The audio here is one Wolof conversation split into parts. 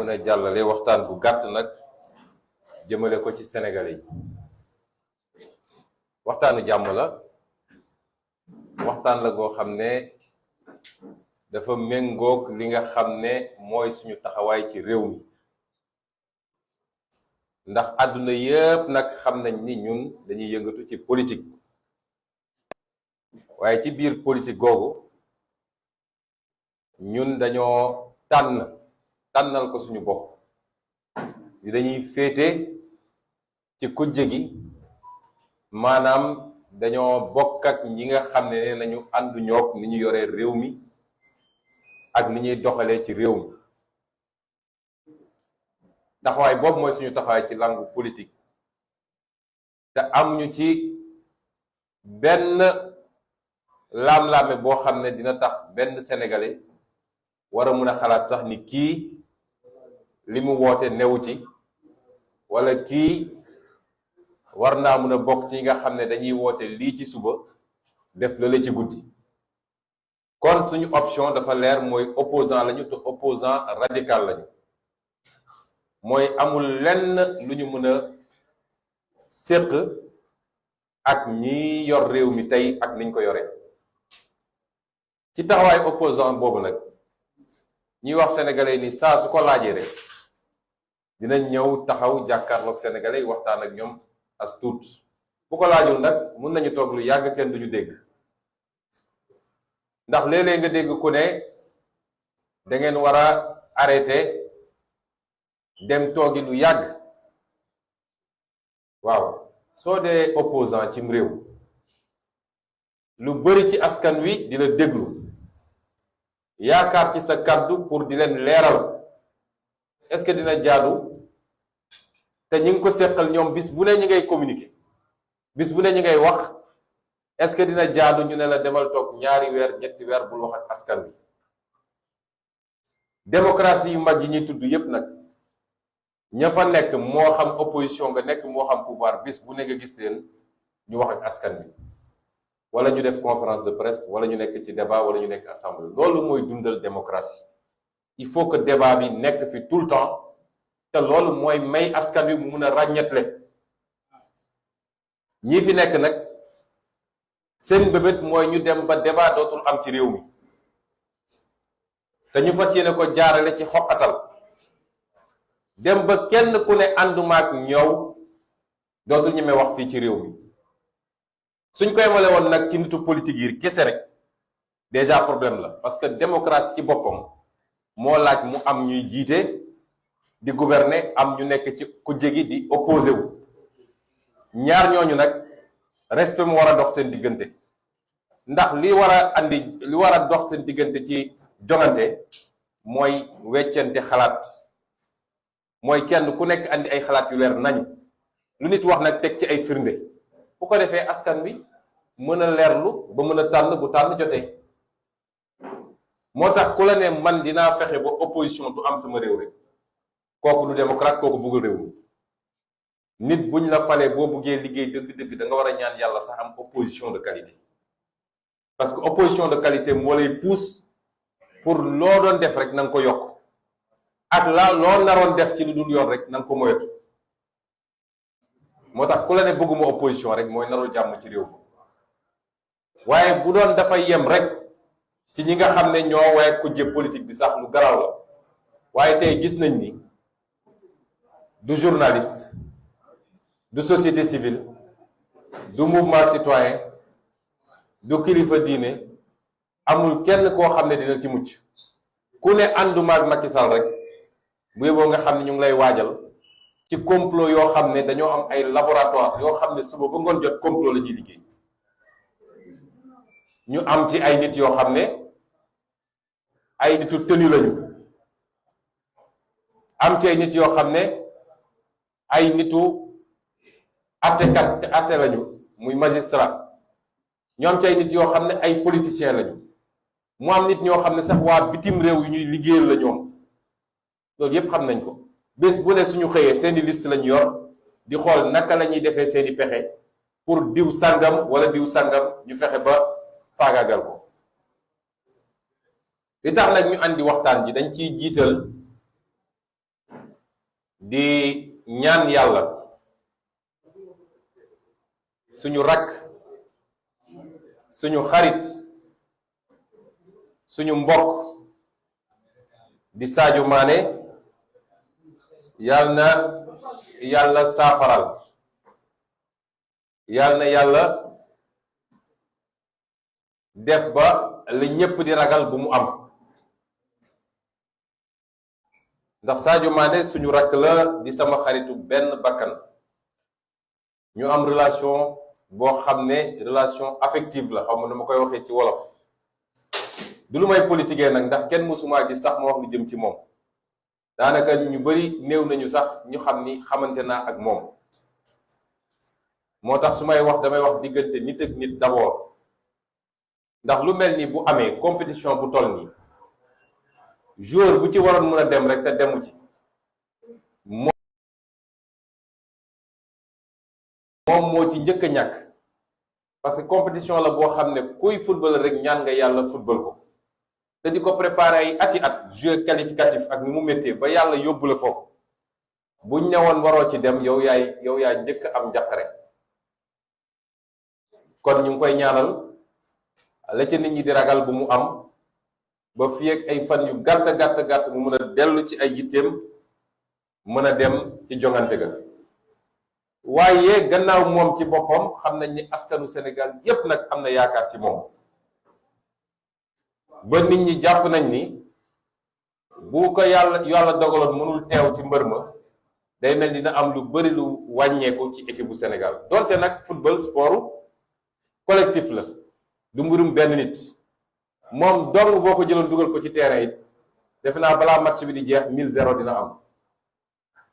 mën a jàllale waxtaan bu gàtt nag jëmale ko ci Sénégalais yi waxtaanu jàmm la waxtaan la goo xam ne dafa méngoog li nga xam ne mooy suñu taxawaay ci réew mi ndax àdduna yépp nag xam nañ ni ñun dañuy yëngatu ci politique waaye ci biir politique googu ñun dañoo tànnal ko suñu bopp ni dañuy féete ci kujje gi maanaam dañoo bokk ak ñi nga xam ne nañu àndu ñoog ni ñu yoree réew mi ak ni ñuy doxalee ci réew mi taxawaay boobu mooy suñu taxawaay ci langue politique te amuñu ci benn laam-laame boo xam ne dina tax benn sénégalais war a mun a xalaat sax ni kii li mu woote newu ci wala kii war naa mun a bokk ci nga xam ne dañuy woote lii ci suba def lële ci guddi kon suñu option dafa leer mooy opposant lañu te opposant radical lañu mooy amul lenn lu ñu mën a séq ak ñi yor réew mi tey ak niñ ko yoree ci taxawaay opposant boobu nag ñuy wax sénégalais ni saa su ko laajee rek dinañ ñëw taxaw jàkkaarloog sénégalais yi waxtaan ak ñoom as tuut bu ko laajul nag mun nañu toog lu yàgg kenn duñu dégg ndax léeg-léeg nga dégg ku ne da ngeen war a arrêté dem toogi lu yàgg waaw soo dee opposant cim réew lu bari ci askan wi di la déglu yaakaar ci sa kàddu pour di leen leeral est-ce que dina jaadu te ñi ngi ko seqal ñoom bis bu ne ñi ngay communiquer bis bu ne ñi ngay wax est-ce que dina jaadu ñu ne la demal toog ñaari weer ñetti weer bul wax ak askan wi démocratie yu mag yi ñuy tudd yépp nag ña fa nekk moo xam opposition nga nekk moo xam pouvoir bis bu ne nga gis leen ñu wax ak askan wi wala ñu def conférence de presse wala ñu nekk ci débat wala ñu nekk assemblée loolu mooy dundal démocratie il faut que débat bi nekk fi tout le temps te loolu mooy may askan wi mu mun a ràññetle ñii fi nekk nag seen bébét mooy ñu dem ba débat dootul am ci réew mi te ñu fas yéene ko jaarale ci xoqatal dem ba kenn ku ne ànduma ak ñëw dootul ñeme wax fii ci réew mi suñ koy male woon nag ci nitu politique yi kese rek déjà problème la parce que démocratie ci boppam moo laaj mu am ñuy jiite di gouverner am ñu nekk ci kujje gi di opposé wu ñaar ñooñu nag respect mu war a dox seen diggante ndax li war a dox seen diggante ci joŋante mooy weccante xalaat mooy kenn ku nekk andi ay xalaat yu leer nañ lu nit wax nag teg ci ay firnde bu ko defee askan wi mën a leerlu ba mën a tànn bu tànn jotee moo tax ku la ne man dinaa fexe ba opposition du am sama réew rek kooku du démocrate kooku bëggul réew mi nit buñ la falee boo buggee liggéey dëgg-dëgg da nga war a ñaan yàlla sax am opposition de qualité parce que opposition de qualité moo lay pousse pour loo doon def rek na nga ko yokk ak loo naroon def ci lu dul yoon rek na nga ko moytu moo tax ku la ne bëgguma opposition rek mooy narul jàmm ci réew mi waaye bu doon dafa yem rek ci ñi nga xam ne ñoo waaye kujje politique bi sax lu garaaw la waaye tey gis nañ ni du journaliste du société civile du mouvement citoyen du kilifa diine amul kenn koo xam ne dina ci mucc ku ne ànduma ak Macky Sall rek bu yeboo nga xam ne ñu ngi lay waajal ci complot yoo xam ne dañoo am ay laboratoire yoo xam ne suba ba ngoon jot complot la ñuy liggéey ñu am ci ay nit yoo xam ne ay nitu tenu lañu am ci ay nit yoo xam ne ay nitu atte lañu muy magistrat ñu am ci ay nit yoo xam ne ay politiciens lañu mu am nit ñoo xam ne sax waa bitim réew yu ñuy liggéeyal la ñoom loolu yépp xam nañ ko bés bu ne suñu xëyee seeni liste lañu yor di xool naka la ñuy defee seeni pexe pour diw sàngam wala diw sàngam ñu fexe ba faagaagal ko li tax nag ñu andi waxtaan ji dañ ciy jiital di ñaan yàlla suñu rakk suñu xarit suñu mbokk di Sadio Mané yal na yàlla saafaral yal na yàlla def ba li ñépp di ragal bu mu am ndax Sadio Mané suñu rakk la di sama xaritu benn bakkan ñu am relation boo xam ne relation affective la xaw ma nu ma koy waxee ci wolof du lu may politiquer nag ndax kenn mësuma gis sax ma wax lu jëm ci moom daanaka ñu bari néew nañu sax ñu xam ni xamante naa ak moom moo tax su may wax damay wax diggante nit ak nit d'abord ndax lu mel ni bu amee compétition bu toll nii joueur bu ci waroon mën a dem rek te demu ci moom moo ci njëkk a ñàkk parce que compétition la boo xam ne kuy football rek ñaan nga yàlla football ko te di ko préparer ay ati at jeu qualificatif ak ni mu méttee ba yàlla yóbbu la foofu buñ ñëwoon waroo ci dem yow yaay njëkk am njàqare kon ñu ngi koy ñaanal la ca nit ñi di ragal bu mu am ba fii ak ay fan yu gàtt mu mën a dellu ci ay yitteem mën a dem ci jongante ga waaye gannaaw moom ci boppam xam nañ ni askanu Sénégal yépp nag am na yaakaar ci moom ba nit ñi jàpp nañ ni bu ko yàlla dogaloon mënul teew ci mbër ma day mel dina am lu bari lu wàññeeku ci équipe bu Sénégal donte nag football sport collectif la du mbirum benn nit moom dong boo ko jëloon dugal ko ci terrain it defe naa balaa match bi di jeex 1000-0 dina am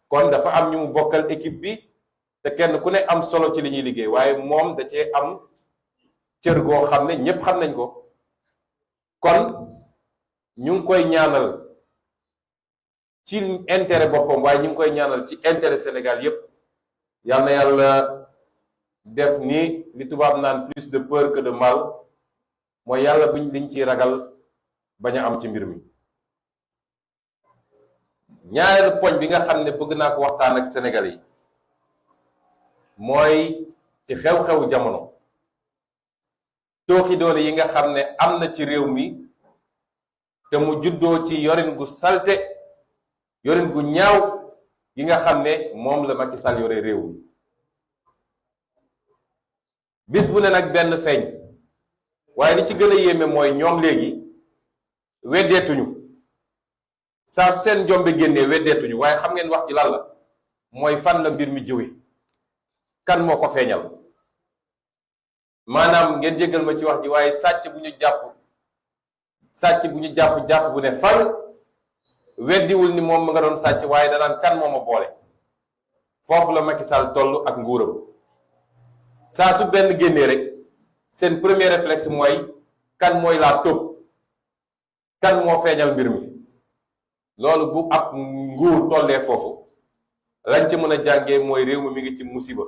kon dafa am ñu mu bokkal équipe bi te kenn ku ne am solo ci li ñuy liggéey waaye moom da cee am cër goo xam ne ñépp xam nañ ko kon ñu ngi koy ñaanal ci intérêt boppam waaye ñu ngi koy ñaanal ci intérêt Sénégal yépp yal na yàlla def ni li tubaab naan plus de peur que de mal mooy yàlla liñ ciy ragal bañ a am ci mbir mi ñaareelu poñ bi nga xam ne bëgg naa ko waxtaan ak Sénégalais yi mooy ci xew-xewu jamono tooxi doone yi nga xam ne am na ci réew mi te mu juddoo ci yorin gu salte yorin gu ñaaw yi nga xam ne moom la Macky Sall yore réew mi bis bu ne nag benn feeñ waaye li ci gën a yéeme mooy ñoom léegi weddeetuñu saa seen jombe génnee weddeetuñu waaye xam ngeen wax ji lan la mooy fan la mbir mi jóge kan moo ko feeñal maanaam ngeen jéggal ma ci wax ji waaye sàcc bu ñu jàpp bu ne fan weddiwul ni moom nga doon sàcc waaye danaan kan moo ma boole foofu la Macky Sall toll ak nguuram saa su benn génnee rek seen premier réflexe mooy kan mooy laa tóob kan moo feeñal mbir mi loolu bu ab nguur tollee foofu lañ ci mën a jàngee mooy réew mi ngi ci musiba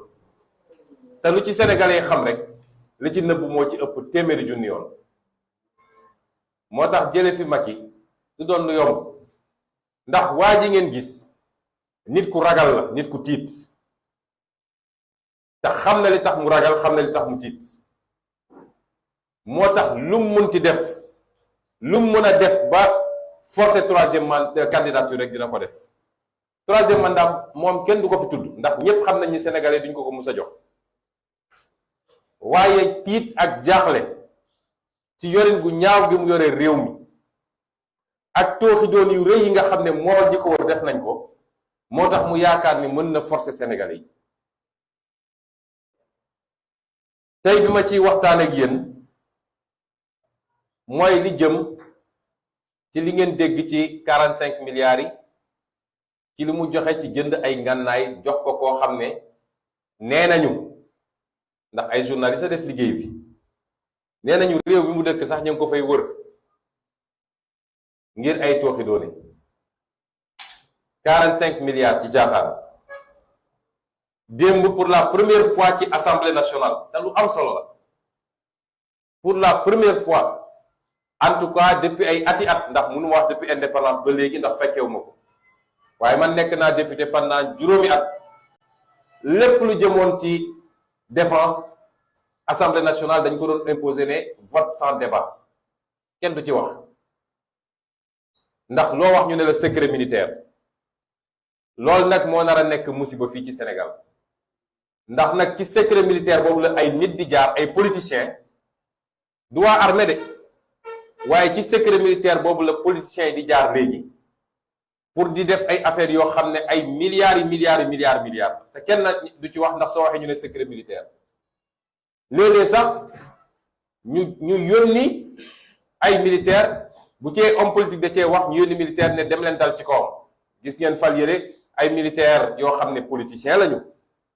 te lu ci sénégalais xam rek li ci nëbb moo ci ëpp téeméeri junni yoon moo tax jële fi Macky du doon lu yomb ndax waa ji ngeen gis nit ku ragal la nit ku tiit te xam na li tax mu ragal xam na li tax mu tiit moo tax lu mu munti def lu mu mën a def ba forcer troisième candidature rek dina ko def troisième mandat moom kenn du ko fi tudd ndax ñépp xam nañ ni sénégalais duñ ko mus a jox waaye tiit ak jaaxle ci yorin gu ñaaw gi mu yore réew mi ak tooxi doon yu rëy yi nga xam ne moo ñi ko war def nañ ko moo tax mu yaakaar ni mën na forcer sénégalais yi tey bi ma ciy waxtaan ak yéen mooy li jëm ci li ngeen dégg ci 45 milliards yi ci li mu joxe ci jënd ay ngànnaay jox ko koo xam ne nee nañu ndax ay journaliste a def liggéey bi nee nañu réew bi mu dëkk sax ñu ngi ko fay wër ngir ay tooxi doone 45 milliards ci jaaxaan démb pour la première fois ci assemblée nationale te lu am solo la pour la première fois en tout cas depuis ay ati at ndax mënu wax depuis indépendance ba léegi ndax fekkewu ma ko waaye man nekk naa député pendant juróomi at lépp lu jëmoon ci défense assemblée nationale dañ ko doon imposer ne vote sans débat kenn du ci wax ndax loo wax ñu ne la secret militaire loolu nag moo nar a nekk musiba fii ci Sénégal ndax nag ci secret militaire boobu la ay nit di jaar ay politiciens du waa armée de waaye ci secret militaire boobu la politiciens yi di jaar léegi pour di def ay affaires yoo xam ne ay milliards yi milliards te kenn du ci wax ndax soo waxee ñu ne secret militaire léeg-léeg sax ñu yónni ay militaire bu cee homme politique da cee wax ñu yónni militaire ne dem leen dal ci kawam gis ngeen fal yëre ay militaire yoo xam ne politicien lañu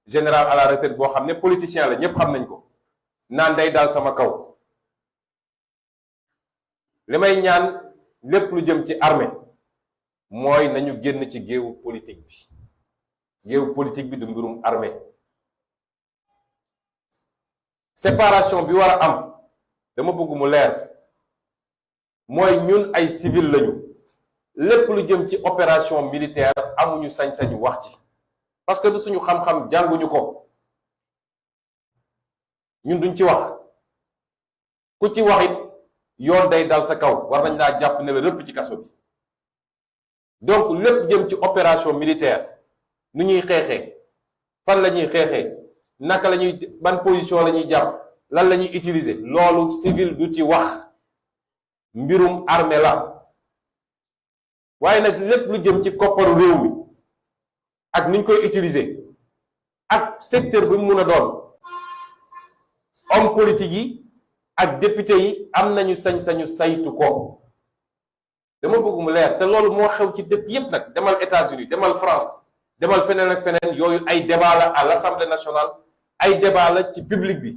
général à la retraite boo xam ne politicien la ñépp xam nañ ko naan day dal sama kaw li may ñaan lépp lu jëm ci armée mooy nañu génn ci géewu politique bi du mbirum armée séparation bi war a am dama bëgg mu leer mooy ñun ay civil lañu lépp lu jëm ci opération militaire amuñu sañ-sañu wax ci parce que du suñu xam-xam jànguñu ko ñun duñ ci wax ku ci wax it yoon day dal sa kaw war nañ laa jàpp ne la rëpp ci kaso bi donc lépp jëm ci opération militaire nu ñuy xeexee fan la ñuy xeexee naka la ñuy ban position la ñuy jàpp lan la ñuy utiliser loolu civil du ci wax mbirum armée la waaye nag lépp lu jëm ci kopparu réew mi ak ni ñu koy utiliser ak secteur bi mu mun a doon homme politique yi ak député yi am nañu sañ-sañu saytu ko dama bëgg mu leer te loolu moo xew ci dëkk yépp nag demal États-Unis demal France demal feneen ak feneen yooyu ay débat la à l'Assemblée nationale ay débat la ci public bi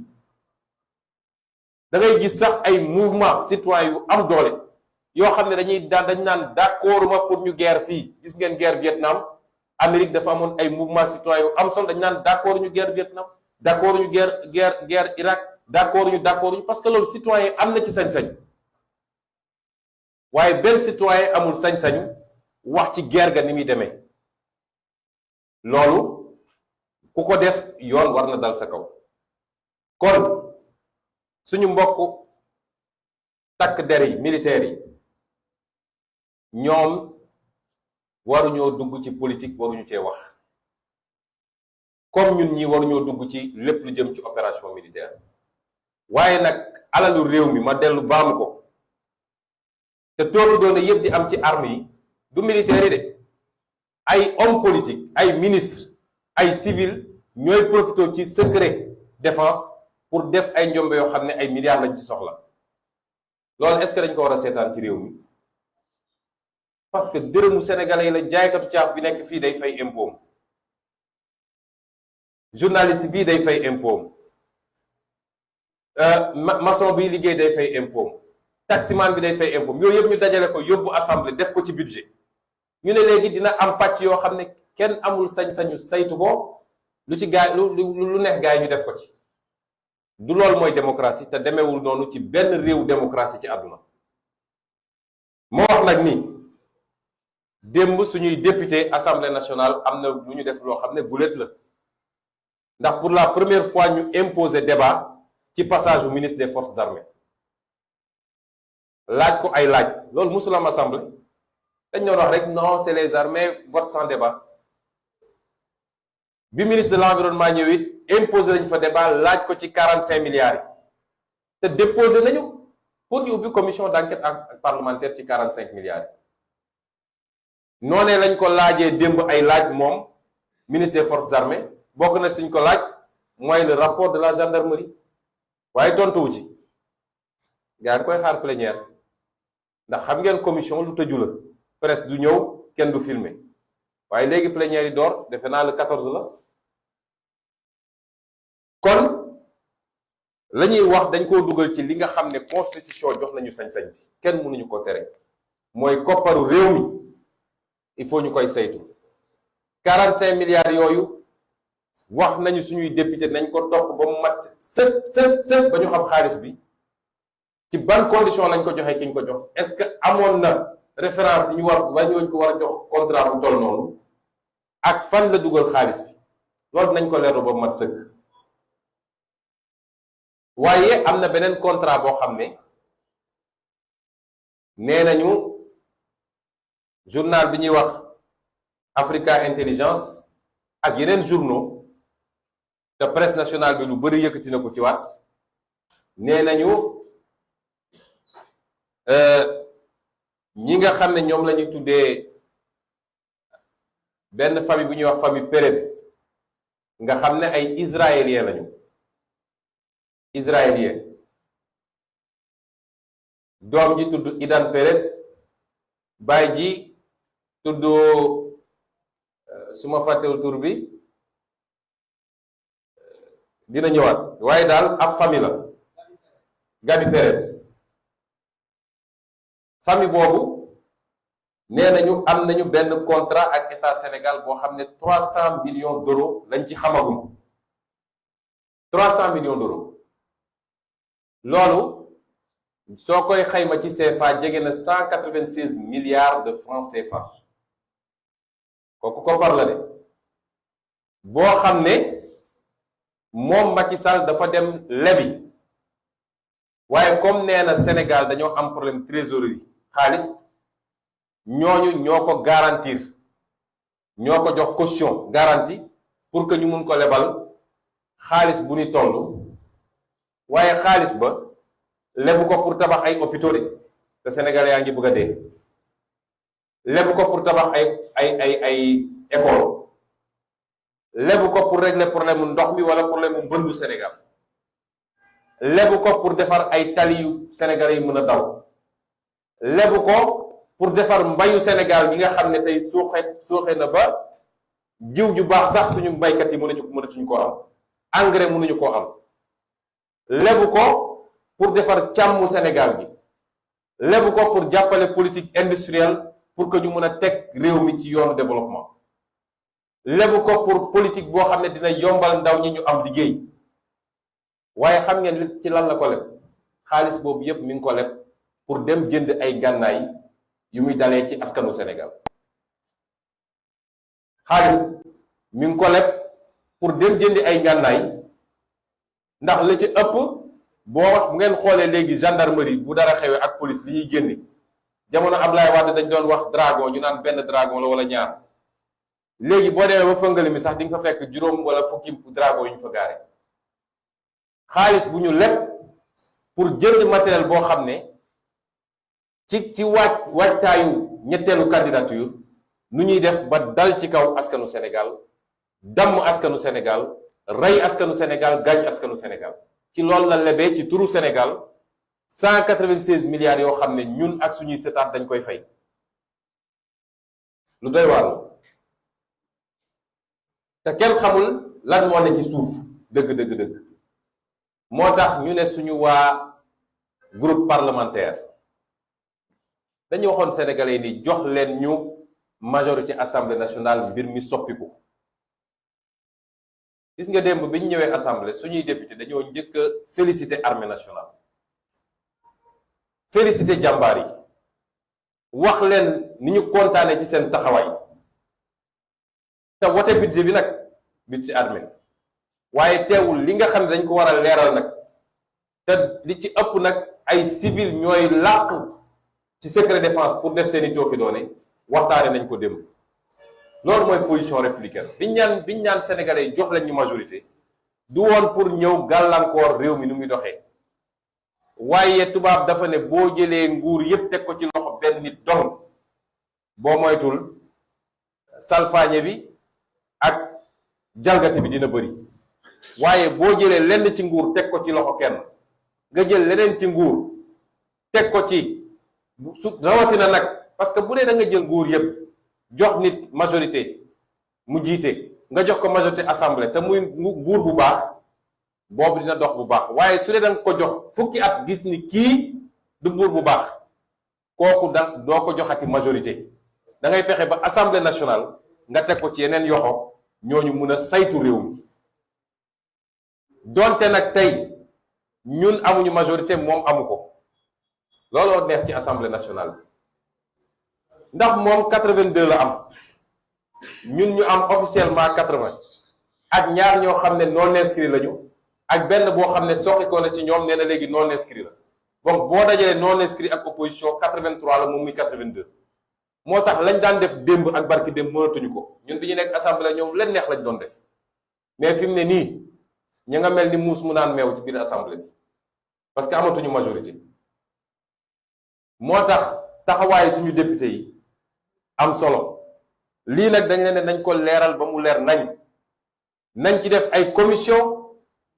da ngay gis sax ay mouvement citoyen yu am doole yoo xam ne dañ naan d'accord ma pour ñu guerre fii gis ngeen guerre Vietnam Amérique dafa amoon ay mouvement citoyen yu am solo dañ naan d'accord ñu guerre Vietnam d'accord ñu guerre Irak d'accord ñu parce que loolu citoyen am na ci sañ-sañ waaye benn citoyen amul sañ-sañu wax ci guerre ga ni muy demee loolu ku ko def yoon war na dal sa kaw kon suñu mbokk takk der yi militaires yi ñoom waruñoo dugg ci politique waruñu cee wax comme ñun ñi waruñoo dugg ci lépp lu jëm ci opération militaire waaye nag alalu réew mi ma dellu baamu ko te toolu doone yëpp di am ci armes yi du militaire yi de ay homme politique ay ministre ay civil ñooy profité ci secret défense pour def ay njombe yoo xam ne ay milliards lañ ci soxla loolu est-ce que dañ ko war a seetaan ci réew mi parce que dërëmu sénégalais yi la jaaykatu caaf bi nekk fii day fay impôt journaliste bii day fay impôt maçon bi liggéey day fay impôt taximan bi day fay impôt yooyu yëpp ñu dajale ko yóbbu assemblée def ko ci budget ñu ne léegi dina am pàcc yoo xam ne kenn amul sañ-sañu saytu ko lu ci gaay lu neex gaay ñu def ko ci du loolu mooy démocratie te demewul noonu ci benn réew démocratie ci àdduna moo wax nag ni démb suñuy député assemblée nationale am na lu ñu def loo xam ne guléet la ndax pour la première fois ñu imposer débat ci passage au ministre des forces armées laaj ko ay laaj loolu musul am assemblée dañ doon wax rek non c'est les armées vote sans débat bi ministre de l'environnement ñëw it imposé nañ fa débat laaj ko ci 45 milliards yi te déposé nañu pour ñu ubbi commission d'enquête parlementaire ci 45 milliards yi noonee lañ ko laajee démb ay laaj moom ministre des forces armées bokk na suñ ko laaj mooy le rapport de la gendarmerie waaye tontuwu ci gaa ngi koy xaar plénière ndax xam ngeen commission lu tëju la presse du ñëw kenn du filmer waaye léegi plénière yi door defe naa le 14 la kon la ñuy wax dañ koo dugal ci li nga xam ne constitution jox nañu sañ-sañ bi kenn mënuñu ko tere mooy kopparu réew mi il faut ñu koy saytu 45 milliards yooyu wax nañu suñuy député nañ ko topp ba mu mat sëp ba ñu xam xaalis bi ci ban condition lañ ko joxee ki ñu ko jox est-ce que amoon na référence yi ñu ko war a jox contrat bu toll noonu ak fan la dugal xaalis bi loolu nañ ko leerlu ba mat sëkk. waaye am na beneen contrat boo xam ne nee nañu journal bi ñuy wax Africa Intelligence ak yeneen journaux te presse nationale bi lu bari yëkkati na ko ci waat nee nañu ñi nga xam ne ñoom la ñuy tuddee benn famille bu ñuy wax famille Pérez nga xam ne ay israélien lañu israélien doom ji tudd Idan Pérez baay ji tudd su ma fàttewul tur bi dina ñëwaat waaye daal ab famille la Gabi Pérez famille boobu nee nañu am nañu benn contrat ak état Sénégal boo xam ne 300 millions d'euros lañ ci xamagum 300 millions d'euros loolu soo koy xayma ci CFA jege na 196 milliards de francs CFA kooku koppar la de boo xam ne moom Macky Sall dafa dem lebi waaye comme nee na Sénégal dañoo am problème trésorerie xaalis ñooñu ñoo ko garantir ñoo ko jox caution garantie pour que ñu mun ko lebal xaalis bu ni toll waaye xaalis ba lebu ko pour tabax ay hôpitaux de te Sénégal yaa ngi bëgg a dee lebu ko pour tabax ay école lebu ko pour régler problème mu ndox mi wala problème mu mbëndu Sénégal lebu ko pour defar ay tali yu Sénégalais yi mën a daw lebu ko pour defar mbayu Sénégal bi nga xam ne tey suuxe na ba jiw ju baax sax suñu mbaykat yi mënatuñu koo am engrais mënuñu koo am lebu ko pour defar càmmu Sénégal bi lebu ko pour jàppale politique industrielle pour que ñu mën a teg réew mi ci yoonu développement lebu ko pour politique boo xam ne dina yombal ndaw ñi ñu am liggéey waaye xam ngeen li ci lan la ko leb xaalis boobu yépp mi ngi ko leb pour dem jënd ay gànnaay yu muy dalee ci askanu Sénégal xaalis mi ngi ko leb pour dem jëndi ay gànnaay ndax la ci ëpp boo wax bu ngeen xoolee léegi gendarmerie bu dara xewee ak police li ñuy génne jamono Ablaye Wade dañ doon wax dragon ñu naan benn dragon la wala ñaar léegi boo demee ba fëngali mi sax di nga fa fekk juróom wala fukki dragon yu ñu fa gaare xaalis bu ñu leb pour jënd matériel boo xam ne ci waajtaayu ñetteelu candidature nu ñuy def ba dal ci kaw askanu Sénégal damm askanu Sénégal rey askanu Sénégal gaañ askanu Sénégal ci loolu la lebee ci turu Sénégal 196 milliards yoo xam ne ñun ak suñuy setaat dañ koy fay lu doy waar te kenn xamul lan moo ne ci suuf dëgg moo tax ñu ne suñu waa groupe parlementaire dañu waxoon sénégalais ni jox leen ñu majorité assemblée nationale mbir mi soppiku gis nga démb bi ñu ñëwee assemblée suñuy député dañoo njëkk a féliciter armée nationale féliciter jàmbaar yi wax leen ni ñu kontaane ci seen taxawaay te wote budget bi nag budget armée waaye teewul li nga xam ne dañ ko war a leeral nag te li ci ëpp nag ay civil ñooy làq ci secret défense pour def seeni tooki doone waxtaane nañ ko démb loolu mooy position républicaine biñ ñaan sénégalais yi jox lañ ñu majorité du woon pour ñëw gàllankoor réew mi nu muy doxee waaye tubaab dafa ne boo jëlee nguur yépp teg ko ci loxo benn nit dong boo moytul salfaañe bi ak jalgati bi dina bëri waaye boo jëlee lenn ci nguur teg ko ci loxo kenn nga jël leneen ci nguur teg ko ci su rawatina nag parce que bu dee da nga jël nguur yépp jox nit majorité mu jiite nga jox ko majorité assemblée te muy nguur bu baax boobu dina dox bu baax waaye su dee da nga ko jox fukki at gis ni kii du nguur bu baax kooku doo ko joxati majorité da ngay fexe ba assemblée nationale nga teg ko ci yeneen yoxo ñooñu mun a saytu réew mi donte nag tey ñun amuñu majorité moom amu ko looloo neex ci assemblée nationale bi ndax moom 82 la am ñun ñu am officiellement 80 ak ñaar ñoo xam ne non inscrit lañu ak benn boo xam ne soqi ko na ci ñoom nee na léegi non inscrit la donc boo dajalee non inscrit ak opposition 83 la moom muy 82 moo tax lañ daan def démb ak barki démb mënatuñu ko ñun bi ñu nekk assemblée ñoom leen neex lañ doon def mais fi mu ne nii ña nga mel ni muus mu naan meew ci biir assemblée bi parce que amatuñu majorité moo tax taxawaayu suñu député yi am solo lii nag dañ leen ne nañ ko leeral ba mu leer nañ ci def ay commission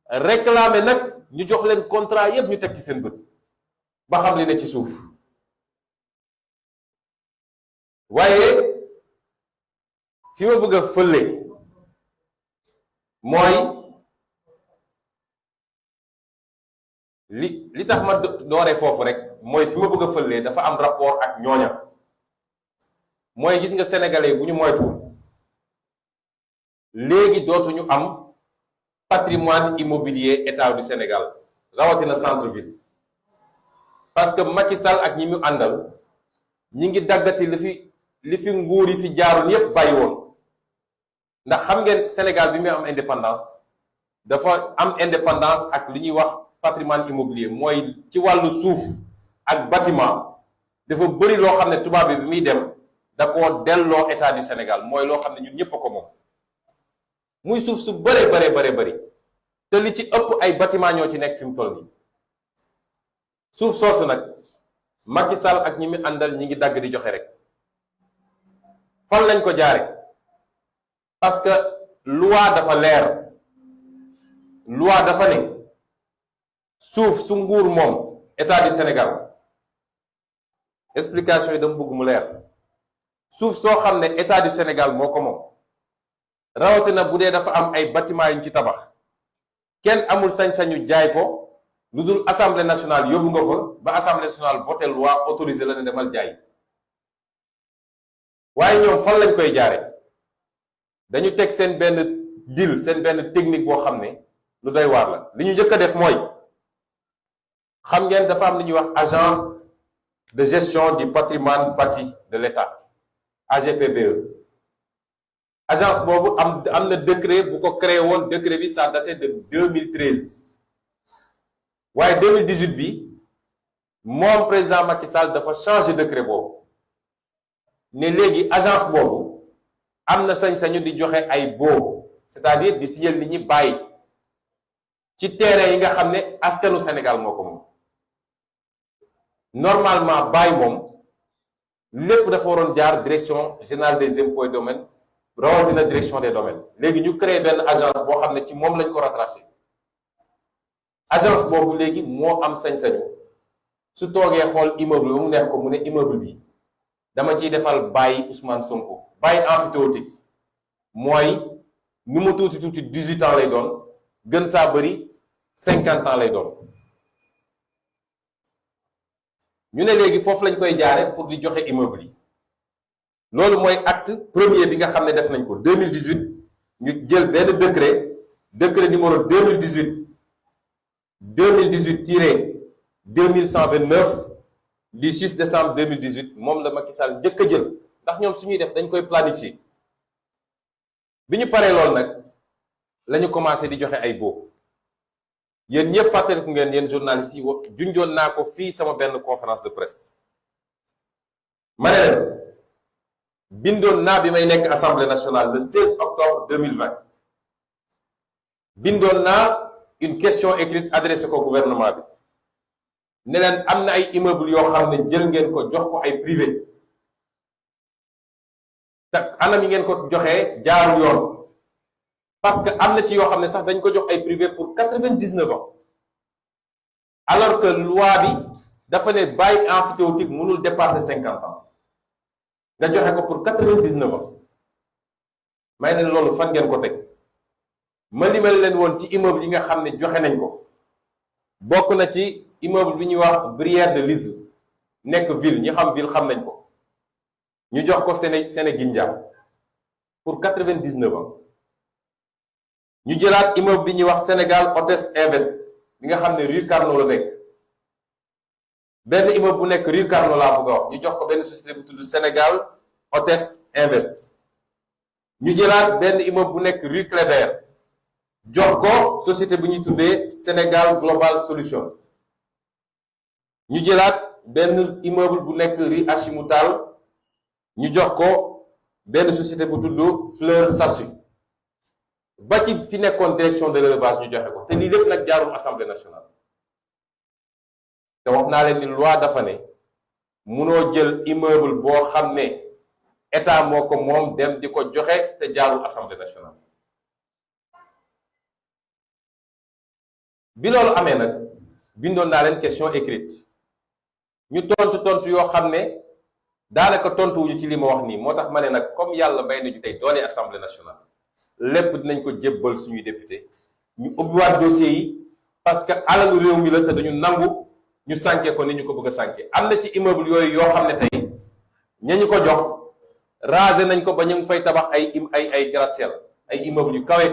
réclamer nag ñu jox leen contrat yépp ñu teg ci seen bët ba xam li ne ci suuf waaye fi ma bëgg a fële mooy li tax ma dooree foofu rek mooy fi ma bëgg a fële dafa am rapport ak ñooña mooy gis nga sénégalais bu ñu moytuwul léegi dootuñu am patrimoine immobilier état du Sénégal rawatina centre ville parce que Macky Sall ak ñi mu àndal ñi ngi daggati li fi nguur yi fi jaaroon yépp bàyyi woon ndax xam ngeen Sénégal bi muy am indépendance dafa am indépendance ak li ñuy wax patrimoine immobilier mooy ci wàllu suuf ak bâtiment dafa bëri loo xam ne tubaab bi muy dem da koo delloo état du Sénégal mooy loo xam ne ñun ñëpp a ko moom muy suuf su bëree bëri te li ci ëpp ay bâtiment ñoo ci nekk fi mu toll nii suuf soosu nag Macky Sall ak ñi mu àndal ñi ngi dagg di joxe rek fan lañ ko jaare parce que loi dafa leer loi dafa ne suuf su nguur moom état du Sénégal explication yi dama bëgg mu leer suuf soo xam ne état du Sénégal moo ko moom rawatina bu dee dafa am ay bâtiment yu ñu ci tabax kenn amul sañ-sañu jaay ko lu dul assemblée nationale yóbbu nga fa ba assemblée nationale voté loi autorisé la ne demal jaay waaye ñoom fan lañ koy jaare dañu teg seen benn deal seen benn technique boo xam ne lu doy waar la li ñu njëkk a def mooy xam ngeen dafa am li ñuy wax agence de gestion du patrimoine bâti de l'État AGPBE agence boobu am na décret bu ko créé woon décret bi ça daté de 2013 waaye 2018 bi moom président Macky Sall dafa changé décret boobu ne léegi agence boobu am na sañ-sañu di joxe ay baux c'est-à-dire di signer nit ñi bàyyi ci terrain yi nga xam ne askanu Sénégal moo ko moom normalement bàyyi moom lépp dafa waroon jaar direction générale des impôts et domaines rawatina direction des domaines léegi ñu créé benn agence boo xam ne ci moom lañ ko rattaché agence boobu léegi moo am sañ-sañu su toogee xool immeuble ba mu neex ko mu ne immeuble bi dama ciy defal bàyyi Ousmane Sonko bàyyi emphytéotique mooy nu mu tuuti 18 ans lay doon gën saa bëri 50 ans lay doon ñu ne léegi foofu lañ koy jaare pour di joxe immeuble yi loolu mooy acte premier bi nga xam ne def nañ ko 2018 ñu jël benn décret numéro 2018-2129 du 6 décembre 2018 moom la Macky Sall njëkk a jël ndax ñoom suñuy def dañ koy planifier bi ñu paree loolu nag la ñu commencé di joxe ay baux yéen ñëpp fàttaliku ngeen yéen journalistes yi junjoon naa ko fii sama benn conférence de presse ma ne leen bindoon naa bi may nekk assemblée nationale le 16 octobre 2020 bindoon naa une question écrite adressée ko gouvernement bi ne leen am na ay immeuble yoo xam ne jël ngeen ko jox ko ay privé te anam yi ngeen ko joxee jaarul yoon parce que am na ci yoo xam ne sax dañ ko jox ay privé pour 99 ans alors que loi bi dafa ne bail emphytéotique mënul dépasser 50 ans nga joxe ko pour 99 ans may ne loolu fan ngeen ko teg ma limal leen woon ci immeuble yi nga xam ne joxe nañ ko bokk na ci immeuble bi ñuy wax Brière de Lise nekk ville ñi xam ville xam nañ ko ñu jox ko Sénégindia pour 99 ans ñu jëlaat immeuble bi ñuy wax Sénégal Hôtesse Invest bi nga xam ne rue Carnot la nekk benn immeuble bu nekk rue Carnot laa bëgg a wax ñu jox ko benn société bu tudd Sénégal Hôtes Invest. ñu jëlaat benn immeuble bu nekk rue Clébert jox ko société bu ñuy tuddee Sénégal Global Solution. ñu jëlaat benn immeuble bu nekk rue Hachimoutal ñu jox ko benn société bu tudd Fleur Sassu ba ci fi nekkoon direction de l'élevage ñu joxe ko te lii lépp nag jaarul assemblée nationale. te wax naa leen ni loi dafa ne munoo jël immeuble boo xam ne état moo ko moom dem di ko joxe te jaarul assemblée nationale. bi loolu amee nag bindoon naa leen question écrite ñu tontu yoo xam ne daanaka tontuwuñu ci li ma wax nii moo tax ma ne nag comme yàlla may nañu tey doole assemblée nationale lépp dinañ ko jébbal suñuy député ñu ubbiwaat dossier yi parce que alalu réew mi la te dañu nangu ñu sànke ko ni ñu ko bëgg a sànke. am na ci immeuble yooyu yoo xam ne tey ña ñu ko jox rasé nañ ko ba ñu ngi fay tabax ay gratte-ciel ay immeuble yu kawe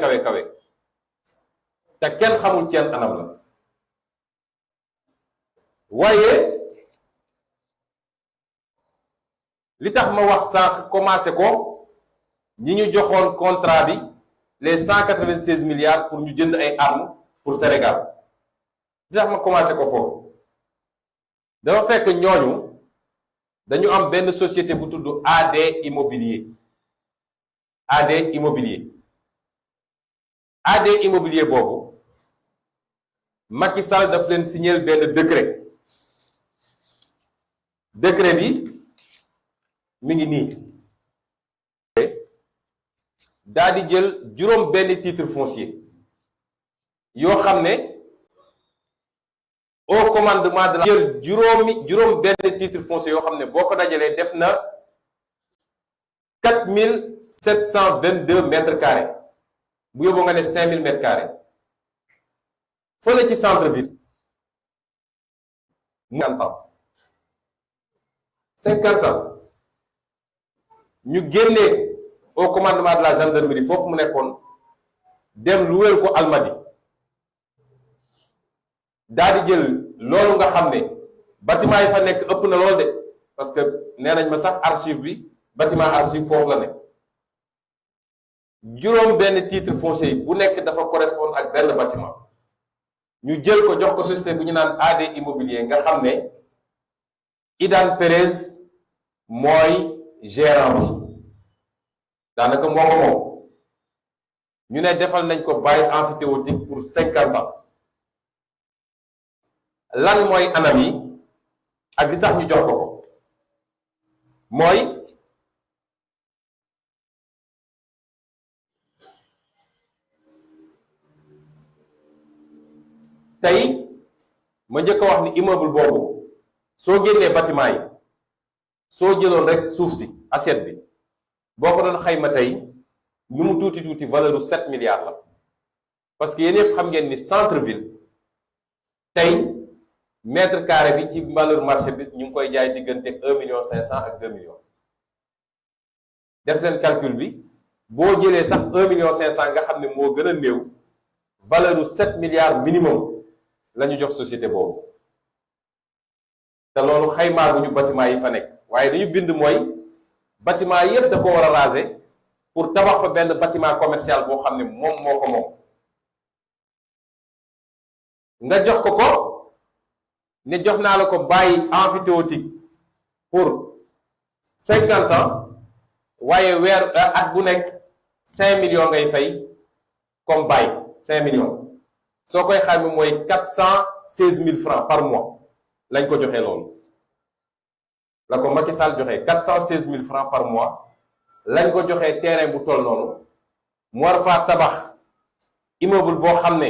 te kenn xamul ci yan anam la. waaye li tax ma wax sànq commencé ko ñi ñu joxoon contrat bi les 196 milliards pour ñu jënd ay armes pour Sénégal li tax ma commencé ko foofu dafa fekk ñooñu dañu am benn société bu tudd AD Immobilier. AD Immobilier boobu Macky Sall daf leen signer benn décret bi mi ngi nii daa di jël juróom benn titre foncier yoo xam ne au commandement de la jël juróom benn titre foncier yoo xam ne boo ko dajalee def na 4722 mètres carrés bu yóbboo nga ne 5000 mètres carrés fële ci centre ville 50 ans ñu génnee au commandement de la gendarmerie foofu mu nekkoon dem luweel ko Almadi daa di jël loolu nga xam ne bâtiment yi fa nekk ëpp na lool de parce que nee nañ ma sax archive bi bâtiment archive foofu la nekk juróom benn titre foncier bu nekk dafa correspondre ak benn bâtiment ñu jël ko jox ko société bu ñu naan AD Immobilier nga xam ne Idan Perez mooy gérant bi daanaka moo ko moom ñu ne defal nañ ko bail emphytéotique pour 50 ans lan mooy anam yi ak li tax ñu jox ko mooy tey ma njëkk a wax ni immeuble boobu soo génnee bâtiment yi soo jëloon rek suuf si assiette bi boo ko doon xayma tey lu mu tuuti valeur u 7 milliards la parce que yéen yëpp xam ngeen ni centre ville tey mètre carré bi ci valeur marché bi ñu ngi koy jaay diggante 1,5 million ak 2 millions def leen calcul bi boo jëlee sax 1,5 million nga xam ne moo gën a néew valeur u 7 milliards minimum la ñu jox société boobu te loolu xaymaa gu ñu bâtiment yi fa nekk waaye dañu bind mooy bâtiment yépp da ko war a raser pour tabax fa benn bâtiment commercial boo xam ne moom moo ko moom nga jox ko ne jox naa la ko bàyyi emphytéotique pour 50 ans waaye weer at bu nekk 5 millions ngay fay comme bàyyi 5 millions soo koy xayma mooy 416 000 francs par mois lañ ko joxee loolu la ko Macky Sall joxee 416 000 francs par mois lañ ko joxee terrain bu toll noonu mu war faa tabax immeuble boo xam ne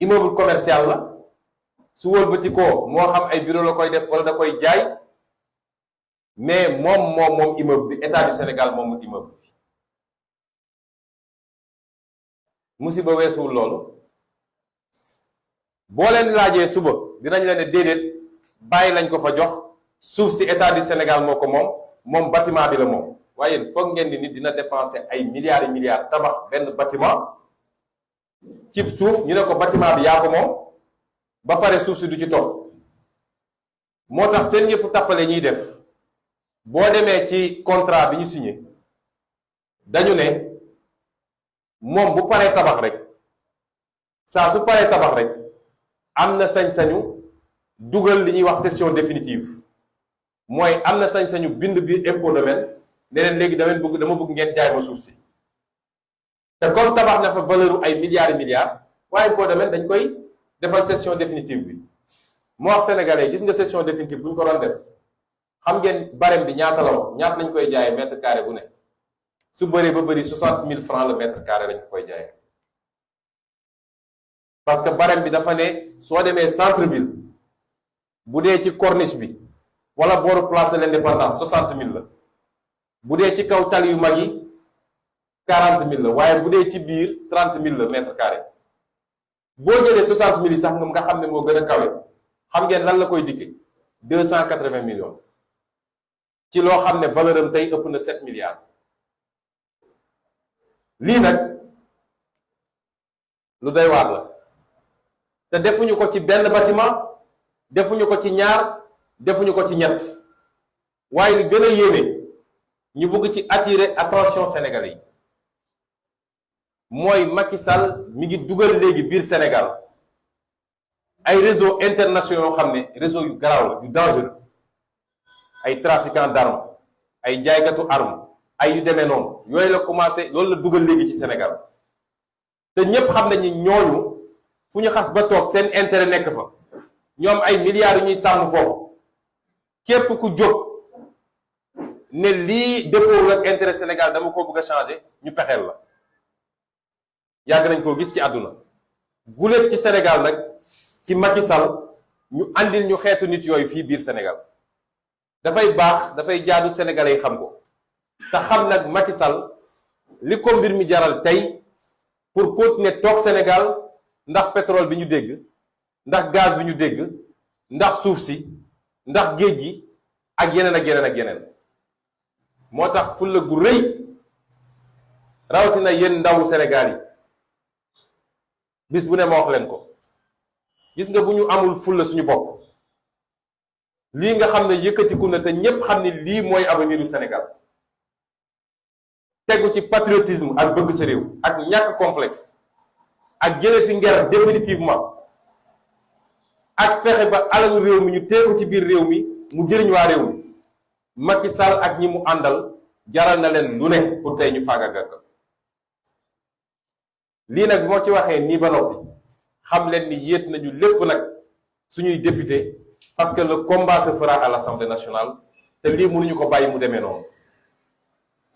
immeuble commercial la su wëlbati ko moo xam ay bureau la koy def wala da koy jaay mais moom immeuble bi état du Sénégal moomul immeuble bi musiba weesuwul loolu boo leen laajee suba dinañ leen ne déedéet bàyyi lañ ko fa jox suuf si état du Sénégal moo ko moom bâtiment bi la moom waaye foog ngeen ni nit dina dépenser ay milliards et milliards tabax benn bâtiment ci suuf ñu ne ko bâtiment bi yaa ko moom ba pare suuf si du ci topp moo tax seen yëfu tappale ñuy def boo demee ci contrat bi ñu signé dañu ne moom bu paree tabax rek saa su paree tabax rek am na sañ-sañu dugal li ñuy wax cession définitive mooy am na sañ-sañu bind biir impôt domaine ne leen léegi dama bëgg ngeen jaay ma suuf si te comme tabax na fa valeur ay milliards et milliards waaye impôt domaine dañ koy defal cession définitive bi moo wax sénégalais gis nga cession définitive bu ñu ko doon def xam ngeen barème bi ñaata la wax ñaata lañ koy jaayee mètre carré bu ne su bëree ba bëri 60 000 francs le mètre carré lañ ko koy jaayee parce que barème bi dafa ne soo demee centre ville bu dee ci corniche bi wala booru place de l'indépendance 60 000 la bu dee ci kaw tali yu mag yi 40 000 la waaye bu dee ci biir 30 000 la mètre carré boo jëlee 60 000 yi sax moom nga xam ne moo gën a kawe xam ngeen lan la koy dikke 280 millions ci loo xam ne valeur am tey ëpp na 7 milliards lii nag lu doy waar la te defuñu ko ci benn bâtiment defuñu ko ci ñaar defuñu ko ci ñett waaye li gën a yéeme ñu bëgg ci attirer attention sénégalais yi mooy Macky Sall mi ngi dugal léegi biir Sénégal ay réseaux internationaux yoo xam ne réseau yu garaaw la yu dangereux ay trafiquants d'armes ay jaaykatu armes ay yu demee noonu yooyu la commencé loolu la dugal léegi ci Sénégal te ñépp xam nañu ñooñu fu ñu xas ba toog seen intérêt nekk fa ñoom ay milliards yu ñuy sàmm foofu képp ku jóg ne lii dëppoowul ak intérêt Sénégal dama ko bëgg a changer ñu pexeel la yàgg nañ koo gis ci àdduna guléet ci Sénégal nag ci Macky Sall ñu andil ñu xeetu nit yooyu fii biir Sénégal dafay baax dafay jaadu sénégalais yi xam ko te xam nag Macky Sall li ko mbir mi jaral tey pour continuer toog Sénégal ndax pétrole bi ñu dégg ndax gaz bi ñu dégg ndax suuf si ndax géej gi ak yeneen ak yeneen ak yeneen moo tax fulla gu rëy rawatina yéen ndawu Sénégal yi bis bu ne ma wax leen ko gis nga bu ñu amul fulla suñu bopp lii nga xam ne yëkkatiku na te ñépp xam ne lii mooy avenir du Sénégal tegu ci patriotisme ak bëgg sa réew ak ñàkk complexe ak jële fi nger définitivement ak fexe ba alalu réew mi ñu teeku ci biir réew mi mu jëriñ waa réew mi Macky Sall ak ñi mu àndal jaral na leen lu ne pour tey ñu faagaagal ko lii nag moo ci waxee nii ba noppi xam leen ni yéet nañu lépp nag suñuy député parce que le combat se fera à l'Assemblée nationale te lii mënuñu ko bàyyi mu demee noonu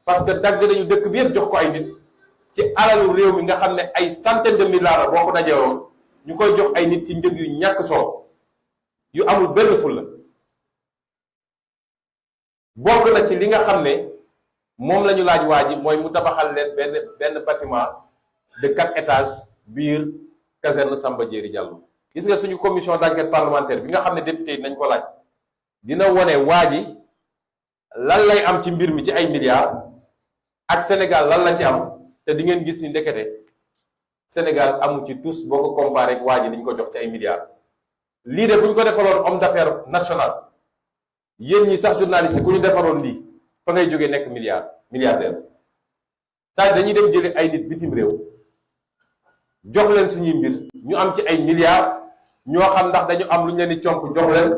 parce que dagg nañu dëkk bi yëpp jox ko ay nit ci alalu réew mi nga xam ne ay centaine de milliards boo ko dajewoon ñu koy jox ay nit ci njëg yu ñàkk solo yu amul benn fulla bokk na ci li nga xam ne moom la ñu laaj waa ji mooy mu tabaxal leen benn bâtiment de 4 étages biir caserne Samba Diéry Diallo gis nga suñu commission d'enquête parlementaire bi nga xam ne député yi nañ ko laaj dina wone waa ji lan lay am ci mbir mi ci ay milliards ak Sénégal lan la ci am te di ngeen gis ni ndekete Sénégal amu ci tous boo ko comparé ak waa ji liñ ko jox ci ay milliards lii de bu ñu ko defaloon homme d'affaires national yéen ñi sax journaliste ku ñu defaroon lii fa ngay jógee nekk milliardaire saa dañuy dem jëli ay nit bitim réew jox leen suñuy mbir ñu am ci ay milliards ñoo xam ndax dañu am lu ñu leen di comp jox leen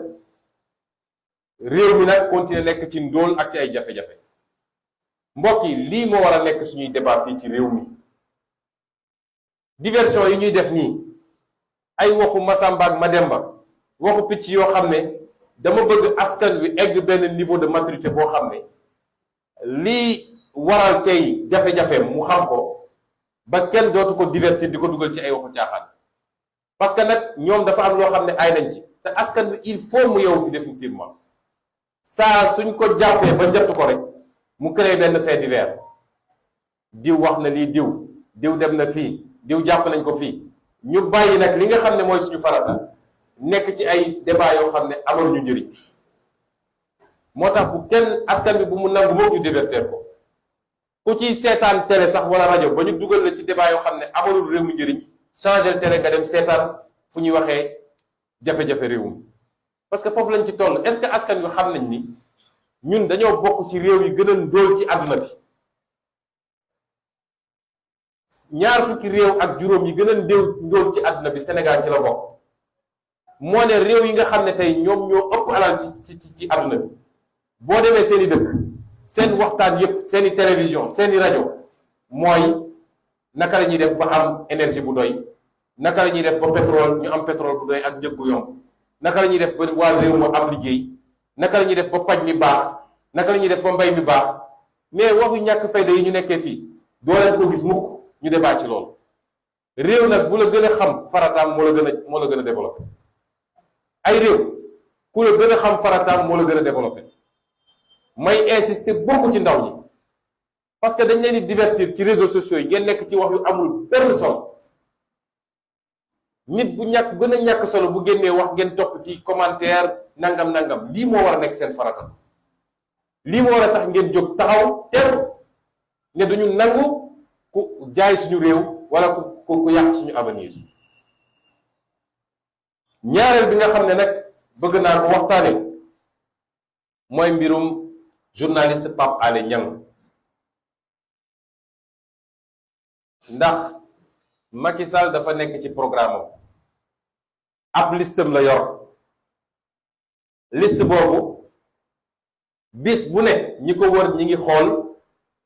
réew mi nag continuer nekk ci ndóol ak ci ay jafe-jafe mbokk yi lii moo war a nekk suñuy débat fii ci réew mi diversion yi ñuy def nii ay waxu Masamba ak Mademba waxu picc yoo xam ne dama bëgg askan wi egg benn niveau de maturité boo xam ne lii waral tey jafe-jafe mu xam ko ba kenn dootu ko divertir di ko dugal ci ay waxu caaxaan parce que nag ñoom dafa am loo xam ne ay nañ ci te askan wi il faut mu yow fi définitivement saa suñ ko jàppee ba jot ko rek mu créé benn fait divers diw wax na lii diw dem na fii diw jàpp nañ ko fii ñu bàyyi nag li nga xam ne mooy suñu farata nekk ci ay débat yoo xam ne amaluñu njëriñ moo tax bu kenn askan bi bu mu nangu moom ñu divertir ko ku ciy seetaan télé sax wala rajo ba ñu dugal la ci débat yoo xam ne amalul réew mi njëriñ changer télé nga dem seetaan fu ñuy waxee jafe-jafe réew mi parce que foofu lañ ci toll. Est-ce que askan wi xam nañ ni ñun dañoo bokk ci réew yi gën a ndóol ci àdduna bi. ñaar fukki réew ak juróom yi gën a ndóol ci àdduna bi Sénégal ci la bokk. moo ne réew yi nga xam ne tey ñoom ñoo ëpp alal ci àdduna bi boo demee seeni dëkk seen waxtaan yépp seeni télévision seeni rajo mooy naka la ñuy def ba am énergie bu doy, naka la ñuy def ba pétrole ñu am pétrole bu doy ak njëg bu yomb, naka la ñuy def ba waa réew moo am liggéey, naka la ñuy def ba paj mi baax, naka la ñuy def ba mbay mi baax. mais waxu ñàkk fayda yi ñu nekkee fii doo leen ko gis mukk ñu débat ci loolu. réew nag bu la gën a xam farataam moo la gën a développé. ay réew ku la gën a xam farataam moo la gën a développé. may insister beaucoup ci ndaw ñi parce que dañ leen di divertir ci réseaux sociaux yi ngeen nekk ci wax yu amul benn solo. nit bu ñàkk gën a ñàkk solo bu génnee wax ngeen topp ci commentaire nangam lii moo war a nekk seen farata. lii moo war a tax ngeen jóg taxaw ter ne duñu nangu ku jaay suñu réew wala ku yàq suñu avenir. ñaareel bi nga xam ne nag bëgg naa ko waxtaane mooy mbirum journaliste Pape Alé Niang. ndax Macky Sall dafa nekk ci programme am ab listam la yor. liste boobu bis bu ne ñi ko wër ñi ngi xool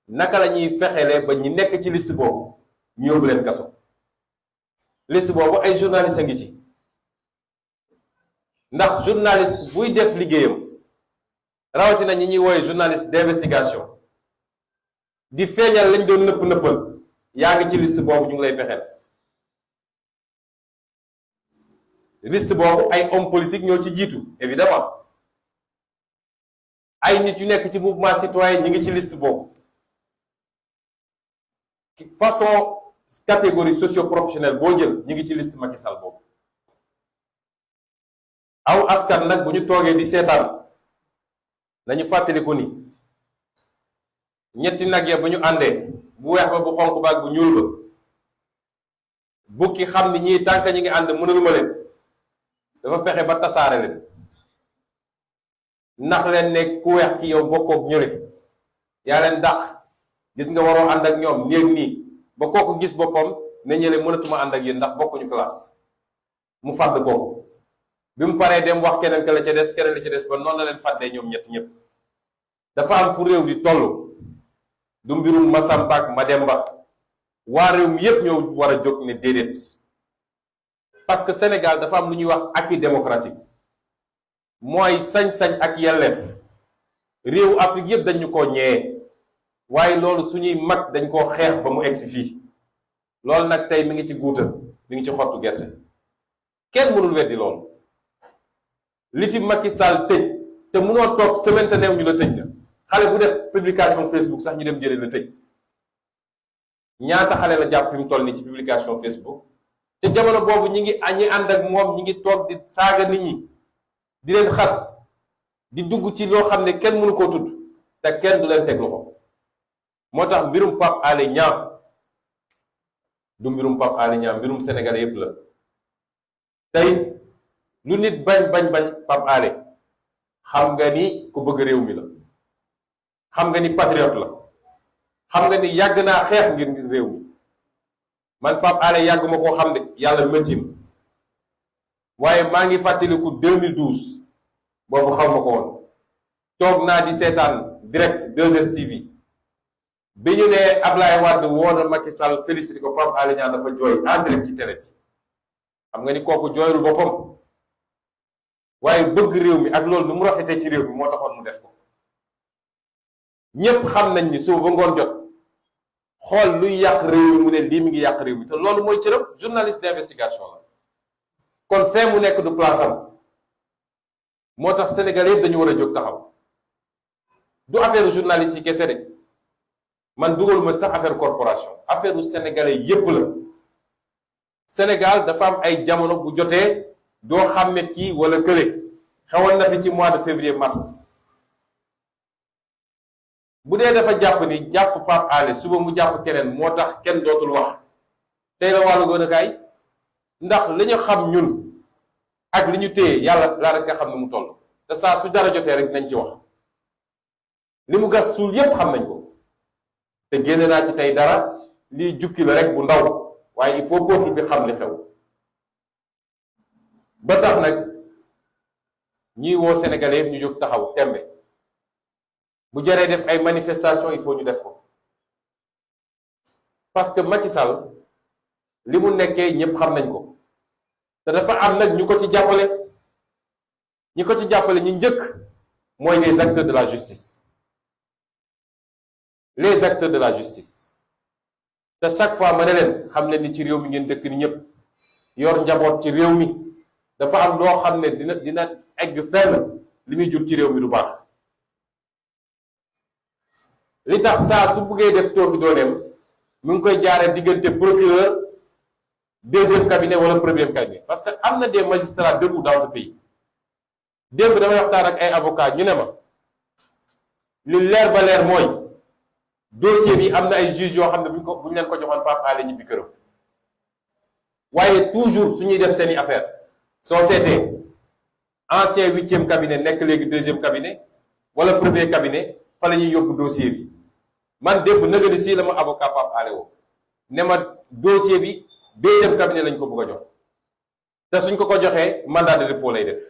naka la ñuy fexelee ba ñi nekk ci liste boobu ñu yóbbu leen kaso. liste boobu ay journaliste a ngi ci. ndax journaliste buy def liggéeyam rawatina ñi ñuy wooye journaliste d'investigation di feeñal lañ doon nëppal yaa ngi ci liste boobu ñu ngi lay pexeel. liste boobu ay homme politique ñoo ci jiitu évidemment ay nit yu nekk ci mouvement citoyen ñi ngi ci liste boobu. façon catégorie socio-professionnelle boo jël ñi ngi ci liste Macky Sall boobu. aw askan nag bu ñu toogee di seetaan nañu fàttaliku ni ñetti nag ya bu ñu àndee bu weex ba bu xonq ba ak bu ñuul ba bukki xam ni ñii tànk ñi ngi ànd mënuluma leen dafa fexe ba tasaare leen ndax leen ne ku weex ki yow bokkook ñële yaa leen dàq gis nga waroo ànd ak ñoom néeg nii ba kooku gis boppam ne ñële mënatuma ànd ak yéen ndax bokkuñu classe mu fàdd kooku. bi mu paree dem wax keneen ka la ca des keneen la ca des ba noonu la leen fàddee ñoom ñëpp dafa am fu réew di toll du mbirum Masamba ak Mademba waa réew mi yépp ñoo war a jóg ne déedéet. parce que Sénégal dafa am lu ñuy wax acquis démocratique mooy sañ-sañ ak yelleef. réewu Afrique yépp dañu ko ñee waaye loolu suñuy mag dañ koo xeex ba mu egsi fii. loolu nag tey mi ngi ci guuta mi ngi ci xottu gerte kenn mënul weddi loolu. li fi Macky Sall tëj te mënoo toog semaine te neew ñu la tëj na xale bu def publication Facebook sax ñu dem jëlee la tëj. ñaata xale la jàpp fi mu toll nii ci publication Facebook te jamono boobu ñi ànd ak moom ñi ngi toog di saaga nit ñi di leen xas di dugg ci loo xam ne kenn mënu koo tudd te kenn du leen teg loxo. moo tax mbirum Pape Alé Niang du mbirum Pape Alé Niang mbirum Sénégal yépp la. tey lu nit bañ Pape Alé xam nga ni ku bëgg réew mi la, xam nga ni patriote la, xam nga ni yàgg naa xeex ngir réew mi. man Pape Alé yàgg ma koo xam ne yàlla métiim waaye maa ngi fàttaliku 2012 boobu xaw ma ko woon toog naa di seetaan direct 2STV bi ñu ne Ablaye Wade woo na Macky Sall félicité ko Pape Alé Niang dafa jooy en direct ci télé bi. xam nga ni kooku jooyul boppam waaye bëgg réew mi ak loolu nu mu rafetee ci réew mi moo taxoon mu def ko. ñépp xam nañ ni suba ba ngoon jot xool luy yàq réew mi mu ne lii mi ngi yàq réew mi te loolu mooy cëram journaliste d'investigation la. kon fee mu nekk du place am moo tax Sénégal yëpp dañu war a jóg taxaw. du affaire journaliste yi kese de man dugaluma sax affaire corporation affaire u sénégalais yépp la. Sénégal dafa am ay jamono bu jotee doo xàmme kii wala kële xewoon na fi ci mois de février mars. bu dee dafa jàpp ni jàpp Pape Alé suba mu jàpp keneen moo tax kenn dootul wax tey la wàllu gën a kaay ndax li ñu xam ñun ak li ñu téye yàlla laa rek nga xam ne mu toll te saa su dara jotee rek nañ ci wax li mu gas suul yépp xam nañ ko te génne naa ci tey dara lii jukki la rek bu ndaw waaye il faut peuple bi xam li xew ba tax nag ñiy woo sénégalais yëpp ñu jóg taxaw tembe bu jaree def ay manifestation il faut ñu def ko parce que Macky Sall li mu nekkee ñëpp xam nañ ko te dafa am nag ñu ko ci jàppale ñi ko ci jàppale ñi njëkk mooy les acteurs de la justice les acteurs de la justice te chaque fois ma ne leen xam leen ni ci réew mi ngeen dëkk ni ñëpp yor njaboot ci réew mi dafa am loo xam ne dina egg fenn li muy jur ci réew mi du baax li tax saa su buggee def toobi dooneem mu ngi koy jaaree diggante procureur deuxième cabinet wala premier cabinet parce que am na des magistrats debout dans ce pays démb damay waxtaan ak ay avocats ñu ne ma li leer ba leer mooy dossier bi am na ay juges yoo xam ne bu ñu leen ko joxoon Pape Alé ñibbi këram waaye toujours su ñuy def seeni affaire soo seetee ancien 8e cabinet nekk léegi 2e cabinet wala premier cabinet fa la ñuy yóbbu dossier bi man démb nëgëni si la ma avocat Pape Alé woo ne ma dossier bi 2e cabinet lañ ko bëgg a jox te suñ ko joxee mandat de dépôt lay def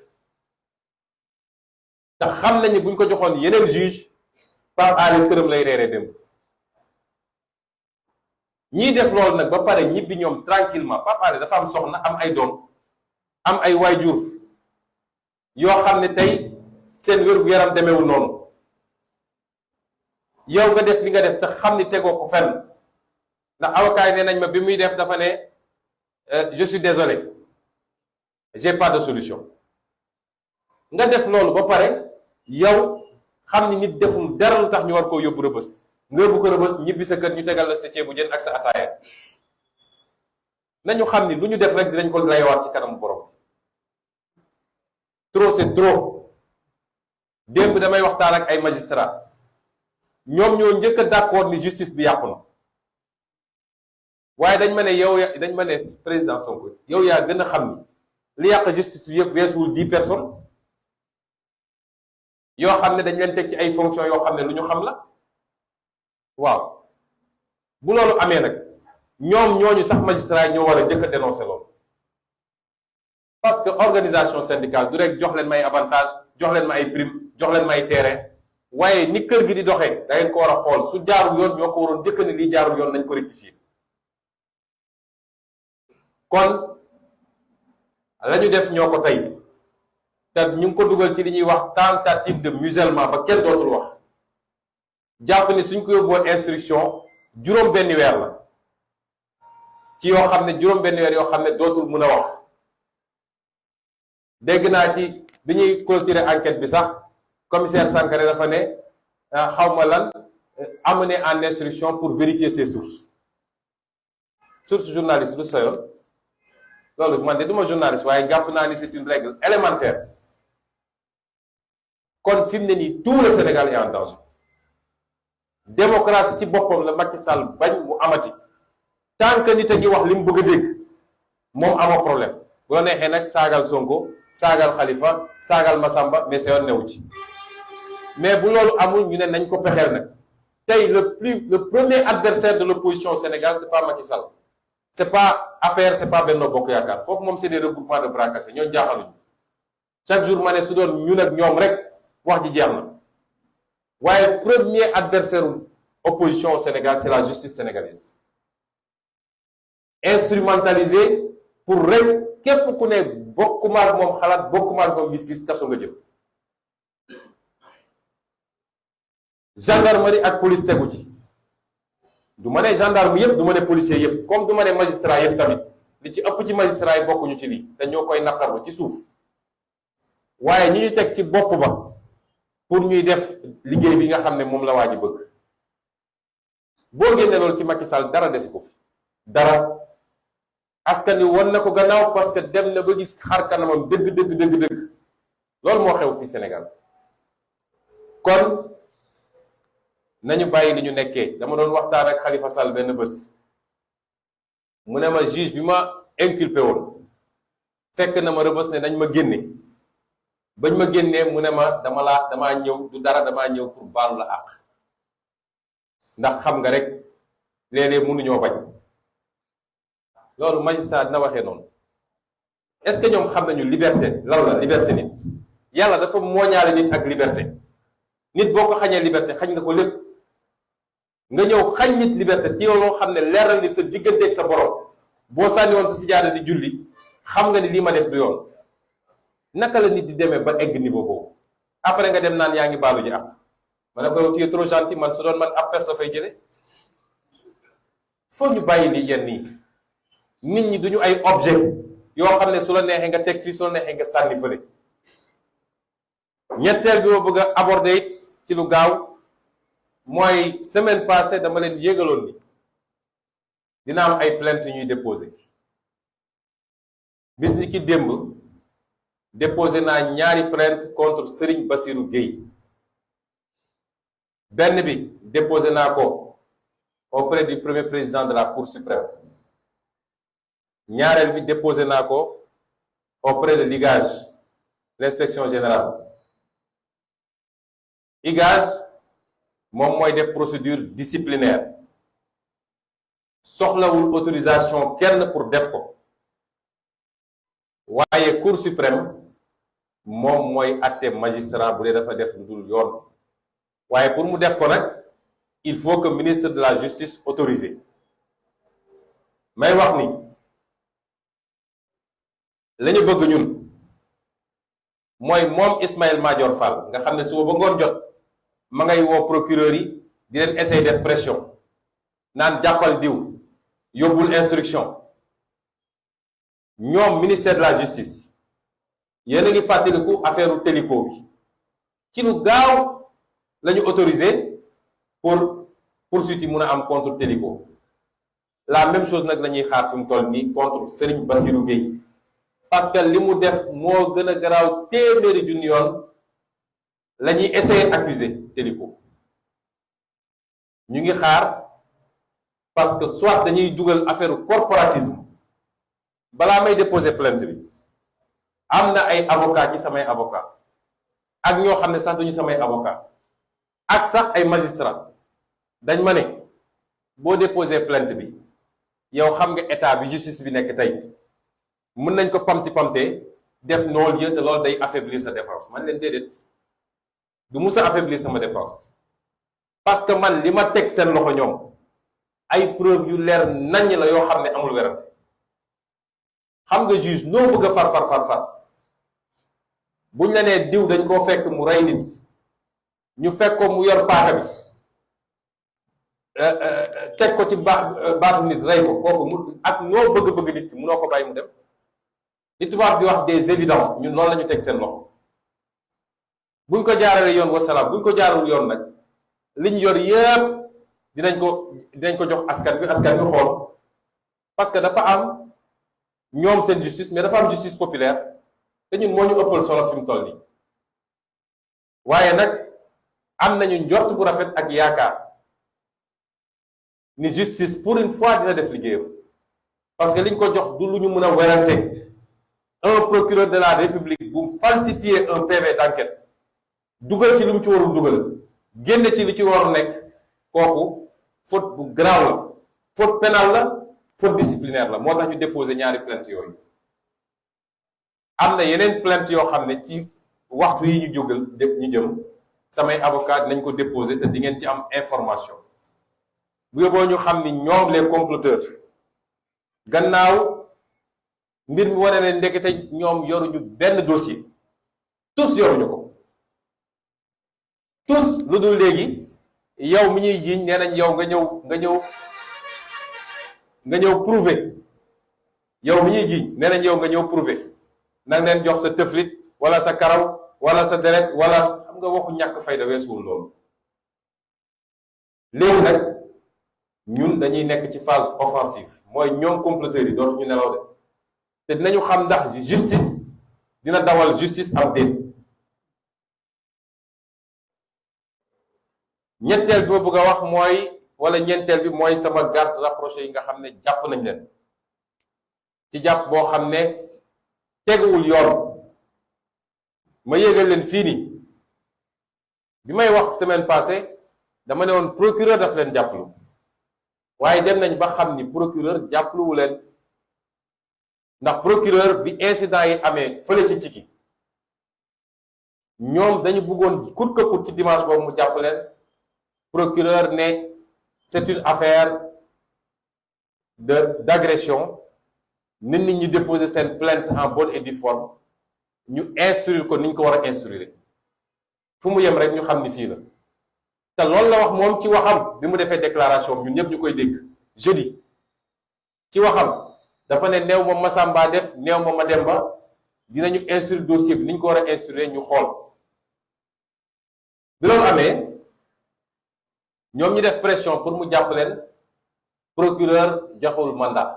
te xam nañu buñ ko joxoon yeneen juge Pape Alé këram lay reeree démb ñiy def loolu nag ba pare ñibbi ñoom tranquillement Pape Alé dafa am soxna am ay doom am ay waajur yoo xam ne tey seen wér-gu-yaram demeewul noonu yow nga def li nga def te xam ni tegoo ko fenn ndax avocat yi nee nañ ma bi muy def dafa ne je suis désolé j'ai pas de solution nga def loolu ba pare yow xam ni nit deful dara lu tax ñu war koo yóbbu rëbës nga yóbbu ko rëbës ñibbi sa kër ñu tegal la sa ceebu jën ak sa ataaya nañu xam ni lu ñu def rek dinañ ko layowaat ci kanamu borom trop c'est trop démb damay waxtaan ak ay magistrat ñoom ñoo njëkk a d'accord ni justice bi yàqu na waaye dañ ma ne yow dañ ma ne président Sonko yow yaa gën a xam ni li yàq justice bi yëpp weesuwul 10 personnes yoo xam ne dañ leen teg ci ay fonctions yoo xam ne lu ñu xam la waaw bu loolu amee nag ñoom ñooñu sax magistrat yi ñoo war a njëkk a dénoncer loolu parce que organisation syndicale du rek jox leen may avantage jox leen ma ay prime jox leen ma ay terrain waaye ni kër gi di doxee da ngeen ko war a xool su jaarul yoon ñoo ko waroon njëkk ne lii jaarul yoon nañ ko rectifier kon la ñu def ñoo ko tey te ñu ngi ko dugal ci li ñuy wax tentative de musellement ba kenn dootul wax jàpp ni suñ ko yóbbuwoon instruction juróom benn weer la ci yoo xam ne juróom benn weer yoo xam ne dootul mun a wax dégg naa ci bi ñuy clôturer enquête bi sax commissaire Sankaré dafa ne xawma lan amener en instruction pour vérifier ses sources journaliste du soyoon loolu man de duma journaliste waaye jàpp naa ni c'est une règle élémentaire kon fi mu ne nii tout le Sénégal est en danger démocratie ci boppam la Macky Sall bañ mu amati tant que nit a ngi wax li mu bëgg a dégg moom amoo problème bu la neexee nag saagal Sonko saagal Khalifa saagal Massamba mais sa yoon newu ci mais bu loolu amul ñu ne nañ ko pexeel nag tey le premier adversaire de l'opposition au Sénégal c'est pas Macky Sall c'est pas APR c'est pas Benno Bokk Yaakaar foofu moom c'est des regroupements de bras cassés ñoo jaaxaluñu chaque jour ma ne su doon ñun ak ñoom rek wax ji jeex na waaye premier adversaire opposition au Sénégal c'est la justice sénégalaise instrumentalisée pour rek képp ku ne bokkuma ak moom xalaat bokkuma ak moom gis-gis kaso nga jëm gendarmerie ak police tegu ci du ma ne gendarme yëpp du ma ne policier yëpp comme du ma ne magistrat yëpp tamit li ci ëpp ci magistrat yi bokkuñu ci lii te ñoo koy naqarlu ci suuf waaye ñi ñu teg ci bopp ba pour ñuy def liggéey bi nga xam ne moom la waa ji bëgg boo génne loolu ci Macky Sall dara desi ko fi dara askan wi wan na ko gannaaw parce que dem na ba gis xar kanamam dëgg loolu moo xew fii Sénégal kon nañu bàyyi li ñu nekkee dama doon waxtaan ak Khalifa Sall benn bés mu ne ma juge bi ma inculpé woon fekk na ma Rebeuss ne nañ ma génne bañ ma génnee mu ne ma damaa ñëw du dara damaa ñëw pour baalu la àq ndax xam nga rek léeg-léeg mënuñoo bañ. loolu magistrat dina waxee noonu. est-ce que ñoom xam nañu liberté lan la liberté nit yàlla dafa mooñaale nit ak liberté nit boo ko xañee liberté xañ nga ko lépp nga ñëw xañ nit liberté ci yow loo xam ne leeral ni sa digganteeg sa borom boo sànni woon sa sijaada di julli xam nga ni lii ma def du yoon naka la nit di demee ba egg niveau boobu après nga dem naan yaa ngi baalu ji ak ma ne ko yow tu es trop gentil man su doon man appes dafay jële foo ñu bàyyi li yenn yi nit ñi duñu ay objet yoo xam ne su la neexee nga teg fii su la neexee nga sànni fële. ñetteel bi ma bëgg a aborder it ci lu gaaw mooy semaine passée dama leen yégaloon ni dina am ay plainte ñuy déposé bis ni ki démb déposé naa ñaari plainte contre Serigne Bassirou Gueye benn bi déposé naa ko auprès du premier président de la Cour suprême ñaareel bi déposé naa ko auprès de l'IGAJ l'inspection générale IGAJ moom mooy def procédure disciplinaire soxlawul autorisation kenn pour def ko waaye Cour suprême moom mooy àtte magistrat bu dee dafa def lu dul yoon waaye pour mu def ko nag il faut que ministre de la justice autorisé may wax ni la ñu bëgg ñun mooy moom Ismaïla Madior Fall nga xam ne suba ba ngoon jot ma ngay woo procureur yi di leen essayer def pression naan jàppal diw yóbbul instruction ñoom ministère de la justice yéen a ngi fàttaliku affaire Télico bi ci lu gaaw la ñu autorisé pour poursuite yi mun a am contre Télico la même chose nag la ñuy xaar fi mu toll nii contre Serigne Bassirou Gueye parce que li mu def moo gën a garaaw téeméeri junni yoon la ñuy essayer accuser Télico ñu ngi xaar parce que soit dañuy dugal affaire corporatisme balaa may déposer plainte bi am na ay avocat ci samay avocat ak ñoo xam ne sax duñu samay avocat ak sax ay magistrat dañ ma ne boo déposer plainte bi yow xam nga état bi justice bi nekk tey mën nañ ko pamti def non-lieu te loolu day affaiblir sa défense man leen déedéet du musa affaiblir sama défense parce que man li ma teg seen loxo ñoom ay preuve yu leer naññ la yoo xam ne amul werante xam nga juge noo bëgg a far buñ la nee diw dañ koo fekk mu rey nit ñu fekk ko mu yor paaka bi teg ko ci baatu nit rey ko kooku mu ak noo bëgg nit ki munoo ko bàyyi mu dem li tubaab di wax des évidences ñun noonu la ñu teg seen loxo buñ ko jaarale yoon wasalaam buñ ko jaarul yoon nag liñ yor yépp dinañ ko jox askan bi xool parce que dafa am ñoom seen justice mais dafa am justice populaire te ñun moo ñu ëppal solo fi mu toll nii waaye nag am nañu njort bu rafet ak yaakaar ni justice pour une fois dina def liggéeyam parce que liñ ko jox du lu ñu mën a werante un procureur de la république bu falsifier un PV d'enquête dugal ci lu mu ci warul dugal génne ci li ci waru nekk kooku faute bu grave la faute pénale la faute disciplinaire la moo tax ñu déposer ñaari plainte yooyu am na yeneen plainte yoo xam ne ci waxtu yi ñu jógal ñu jëm samay avocat nañ ko déposer te di ngeen ci am information bu yóbboo ñu xam ni ñoom les comploteurs gannaaw mbir mi wane ne ndekete ñoom yoruñu benn dossier tous yoruñu ko tous lu dul léegi yow mi ñuy jiiñ nee nañ yow nga ñëw prouver yow mi ñuy jiiñ nee nañ yow nga ñëw prouver nag leen jox sa tëflit wala sa karaw wala sa deret wala xam nga waxu ñàkk fayda weesuwul loolu léegi nag ñun dañuy nekk ci phase offensive mooy ñoom comploteurs yi dootuñu nelaw de te dinañu xam ndax justice dina dawal justice am déet ñetteel bi ma bëgg a wax mooy wala ñeenteel bi mooy sama garde rapproché yi nga xam ne jàpp nañ leen ci jàpp boo xam ne teguwul yoon. ma yégal leen fii nii bi may wax semaine passée dama ne woon procureur daf leen jàppalu waaye dem nañ ba xam ni procureur jàppaluwu leen ndax procureur bi incident yi amee fële ci Ciki ñoom dañu bëggoon coûte que coûte ci dimanche boobu mu jàpp leen. Procureur ne c'est une affaire d'agression nit ñi déposer seen plainte en bonne et due forme ñu instruire ko ni ñu ko war a instruire fu mu yem rek ñu xam ni fii la te loolu la wax moom ci waxam bi mu defee déclaration ñun ñëpp ñu koy dégg jeudi ci waxam dafa ne néew ma Massamba def néew ma Mademba dinañu instruire dossier bi ni ñu ko war a instruire ñu xool bi loolu amee ñoom ñu def pression pour mu jàpp leen procureur joxul mandat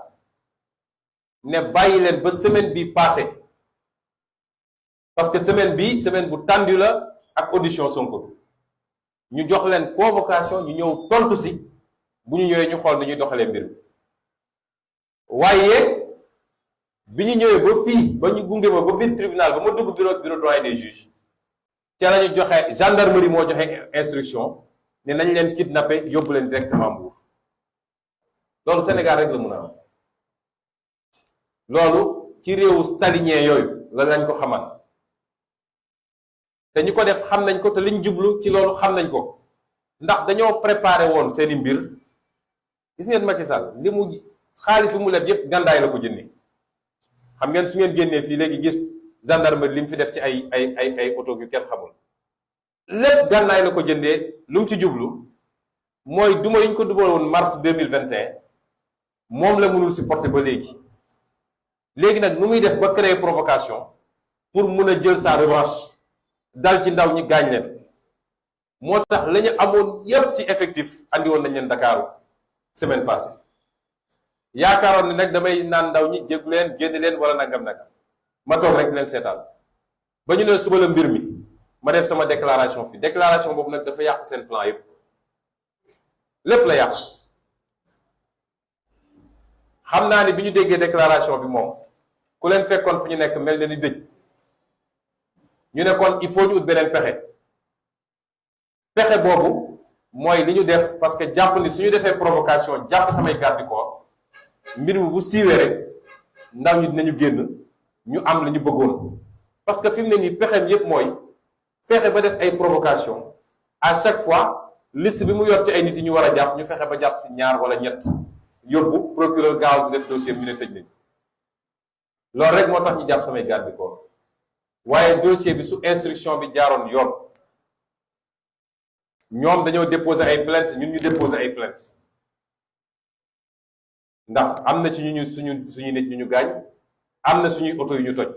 ne bàyyi leen ba semaine bi passé parce que semaine bu tendue la ak audition Sonko ñu jox leen convocation ñu ñëw tontu si bu ñu ñëwee ñu xool ni ñuy doxalee mbir mi waaye bi ñu ñëwee ba fii ba ñu gunge ma ba biir tribunal ba ma dugg bureau doyen des juges ca la ñu joxe gendarmerie moo joxe instruction ne nañ leen kidnappé yóbbu leen directement Mbour loolu Sénégal rek la mun a am loolu ci réewu stalinien yooyu la lañ ko xamal te ñu ko def xam nañ ko te liñ jublu ci loolu xam nañ ko ndax dañoo préparé woon seeni mbir gis ngeen Macky Sall li mu xaalis bi mu leb yépp gàndaay la ko jëndee xam ngeen su ngeen génnee fii léegi gis gendarmerie li mu fi def ci ay oto yu kenn xamul lépp gànnaay la ko jëndee lu mu ci jublu mooy duma yi ñu ko duma woon mars 2021 moom la mënul supporter ba léegi nag nu muy def ba créer provocation pour mun a jël sa revanche dal ci ndaw ñi gaañ leen moo tax la ñu amoon yépp ci effectif andi woon nañ leen Dakar semaine passée yaakaaroon ni nag damay naan ndaw ñi jéggu leen génn leen wala nangam ma toog rek leen seetaan ba ñu ne suba la mbir mi ma def sama déclaration fii déclaration boobu nag dafa yàq seen plan yépp lépp la yàq xam naa ni bi ñu déggee déclaration bi moom ku leen fekkoon fu ñu nekk mel na ni dëj ñu ne kon il faut ñu ut beneen pexe boobu mooy li ñu def parce que jàpp ni suñu defee provocation jàpp samay garde du corps mbir mi bu siiwee rek ndaw ñi dinañu génn ñu am li ñu bëggoon parce que fi mu ne nii pexeem yépp mooy fexe ba def ay provocation à chaque fois liste bi mu yor ci ay nit yi ñu war a jàpp ñu fexe ba jàpp si ñaar wala ñett yóbbu procureur gaaw di def dossier bi ñu ne tëj nañ loolu rek moo tax ñu jàpp samay garde du corps waaye dossier bi su instruction bi jaaroon yoon ñoom dañoo déposer ay plainte ñun ñu déposer ay plainte ndax am na ci suñu nit ñu gaañ am na suñuy oto yu ñu toj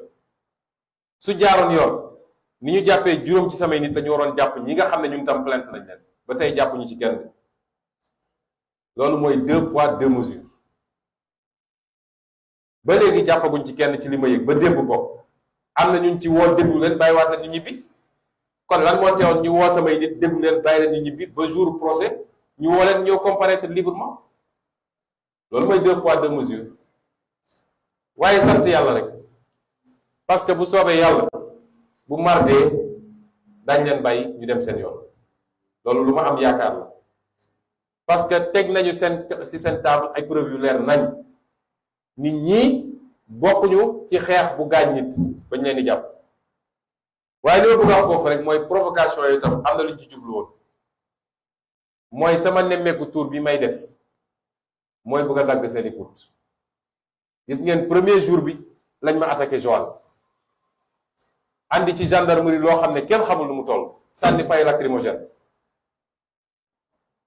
su jaaroon yoon ni ñu jàppee juróom ci samay nit dañu waroon jàpp ñi nga xam ne ñun tam plainte nañ leen ba tey jàpp ñu ci kenn loolu mooy 2 poids 2 mesures ba léegi jàppaguñ ci kenn ci li ma yëg ba démb bopp am na ñun ci woo déglu leen bàyyiwaat na ñu ñibbi kon lan moo teewoon ñu woo samay nit déglu leen bàyyi leen ñu ñibbi ba jour procès ñu woo leen ñëw comparaître librement loolu mooy 2 poids 2 mesures waaye sant yàlla rek parce que bu soobee yàlla bu mardee dañ leen bàyyi ñu dem seen yoon loolu lu ma am yaakaar la parce que teg nañu seen table ay preuve yu leer nañ nit ñi bokkuñu ci xeex bu gaañ nit bañ leen di jàpp waaye li ma bëgg a wax foofu rek mooy provocation yooyu tam am na lu ñu ci jublu woon mooy sama nemmeeku tour bi may def mooy bëgg a dagg seeni put gis ngeen premier jour bi lañ ma attaqué Joal andi ci gendarmerie loo xam ne kenn xamul lu mu toll sànni fay lacrymogène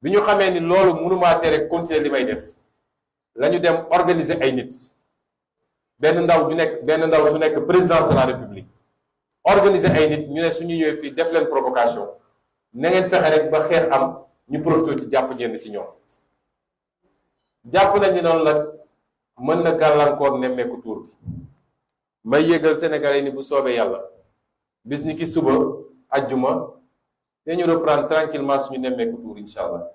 bi ñu xamee ni loolu mënumaa tere continuer li may def lañu dem organiser ay nit benn ndaw su nekk présidence de la république organiser ay nit ñu ne suñu ñëwee fii def leen provocation na ngeen fexe rek ba xeex am ñu profité ci jàpp ñenn ci ñoom jàpp nañ ni noonu la mën na gàllankoor nemmeeku tuur bi may yégal sénégalais ni bu soobee yàlla bis ni ki suba ajjuma dañu reprendre tranquillement suñu nemmeeku tuur incha allah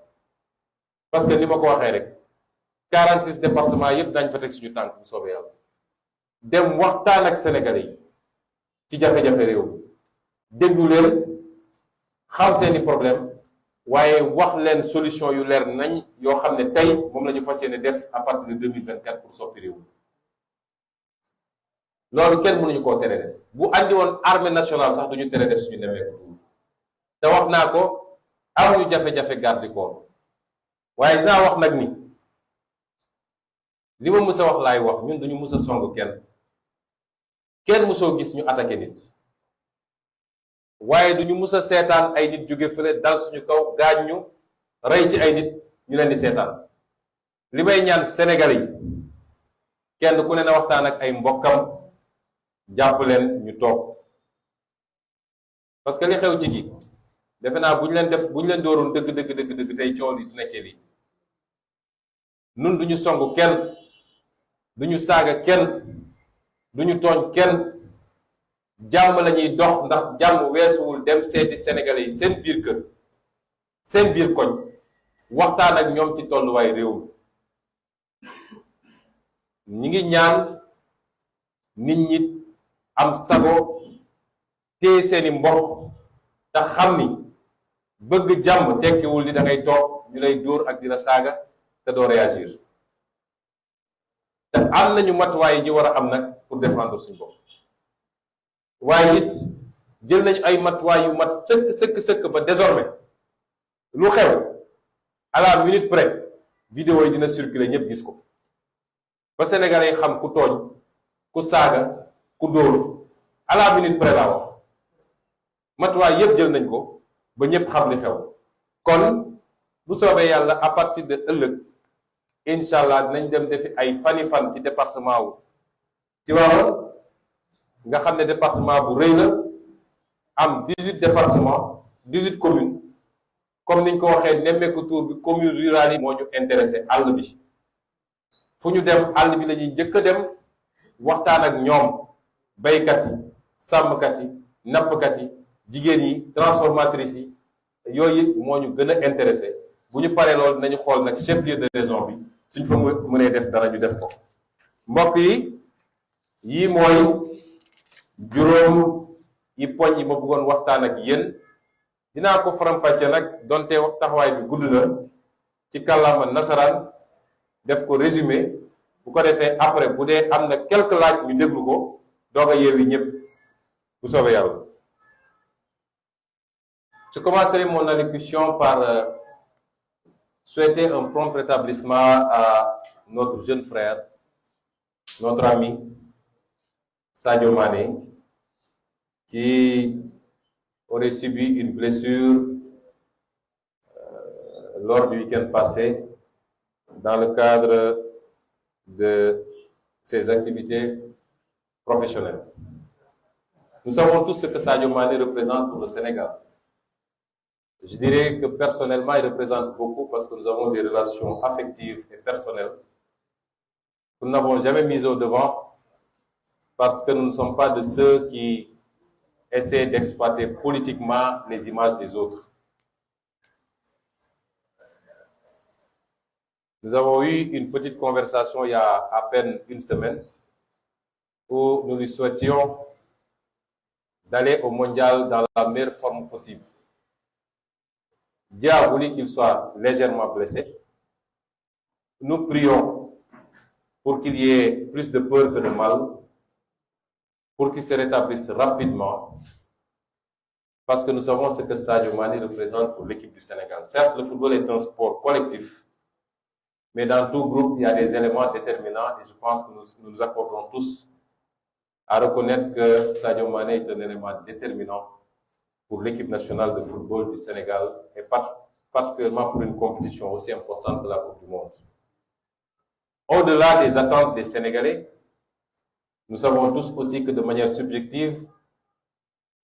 parce que ni ma ko waxee rek 46 départements yépp dañ fa teg suñu tànk bu soobee yàlla dem waxtaan ak sénégalais yi ci jafe-jafe réew mi déglu leen xam seeni problème waaye wax leen solution yu leer nañ yoo xam ne tey moom la ñu fas yéene def à partir de 2024 pour soppi réew mi loolu kenn mënuñu koo tere def bu andi woon armée nationale sax duñu tere def suñu nemmeeku tuur te wax naa ko am ñu jafe-jafe garde du corps waaye dinaa wax nag ni li ma mës a wax laay wax ñun duñu mës a song kenn mësoo gis ñu attaqué nit waaye duñu mës a seetaan ay nit jóge fële dal suñu kaw gaañ ñu rey ci ay nit ñu leen di seetaan li may ñaan Sénégalais yi kenn ku ne na waxtaan ak ay mbokkam jàpp leen ñu toog parce que li xew ci gi defe naa bu ñu leen dooroon dëgg tey coow li du nekkee lii nun duñu song kenn duñu saaga kenn duñu tooñ kenn jàmm lañuy dox ndax jàmm weesuwul dem seeti sénégalais yi seen biir kër seen biir koñ waxtaan ak ñoom ci tolluwaay réew mi ñi ngi ñaan nit ñi am sago téye seeni mbokk te xam ni bëgg jàmm tekkiwul ni da ngay toog ñu lay dóor ak dina saaga te doo réagir te am nañu matuwaay yi ñu war a am nag pour défendre suñu bopp waaye it jël nañu ay matuwaay yu mat sëkk ba désormais lu xew à la minute près vidéo yi dina circuler ñëpp gis ko ba sénégalais yi xam ku tooñ ku saaga ku dóor à la minute près laa wax matuwaay yëpp jël nañ ko ba ñëpp xam li xew kon bu soobee yàlla à partir de ëllëg incha allah dinañ dem defi ay fan ci département wu Tivaouane nga xam ne département bu rëy la am 18 départements 18 communes comme niñ ko waxee nemmeeku tour bi commune rurale yi moo ñu intéressé àll bi fu ñu dem àll bi la ñuy njëkk a dem waxtaan ak ñoom baykat yi sàmmkat yi nappkat yi jigéen yi transformatrices yi yooyu moo ñu gën a intéressé bu ñu paree loolu nañu xool nag chef lieu de raison bi suñ fa mënee def dara ñu def ko mbokk yi yii mooy juróom yi poñ yi ma bëggoon waxtaan ak yéen dinaa ko faram-fàcce nag donte taxawaay bi gudd na ci kàllaama nasaraan def ko résumé bu ko defee après bu dee am na quelques laaj ñu déglu ko doog a yeewi ñëpp bu soobee yàlla. Je commencerai mon allocution par souhaiter un prompt rétablissement à notre jeune frère, notre ami Sadio Mané, qui aurait subi une blessure lors du week-end passé dans le cadre de ses activités professionnelles. Nous savons tous ce que Sadio Mané représente pour le Sénégal. Je dirais que personnellement, il représente beaucoup parce que nous avons des relations affectives et personnelles que nous n'avons jamais mises au devant parce que nous ne sommes pas de ceux qui essaient d'exploiter politiquement les images des autres. Nous avons eu une petite conversation il y a à peine une semaine où nous lui souhaitions d'aller au mondial dans la meilleure forme possible. Dieu a voulu qu'il soit légèrement blessé. Nous prions pour qu'il y ait plus de peur que de mal, pour qu'il se rétablisse rapidement, parce que nous savons ce que Sadio Mané représente pour l'équipe du Sénégal. Certes, le football est un sport collectif, mais dans tout groupe, il y a des éléments déterminants et je pense que nous nous accordons tous à reconnaître que Sadio Mané est un élément déterminant pour l'équipe nationale de football du Sénégal et particulièrement pour une compétition aussi importante que la Coupe du Monde. Au-delà des attentes des Sénégalais, nous savons tous aussi que de manière subjective,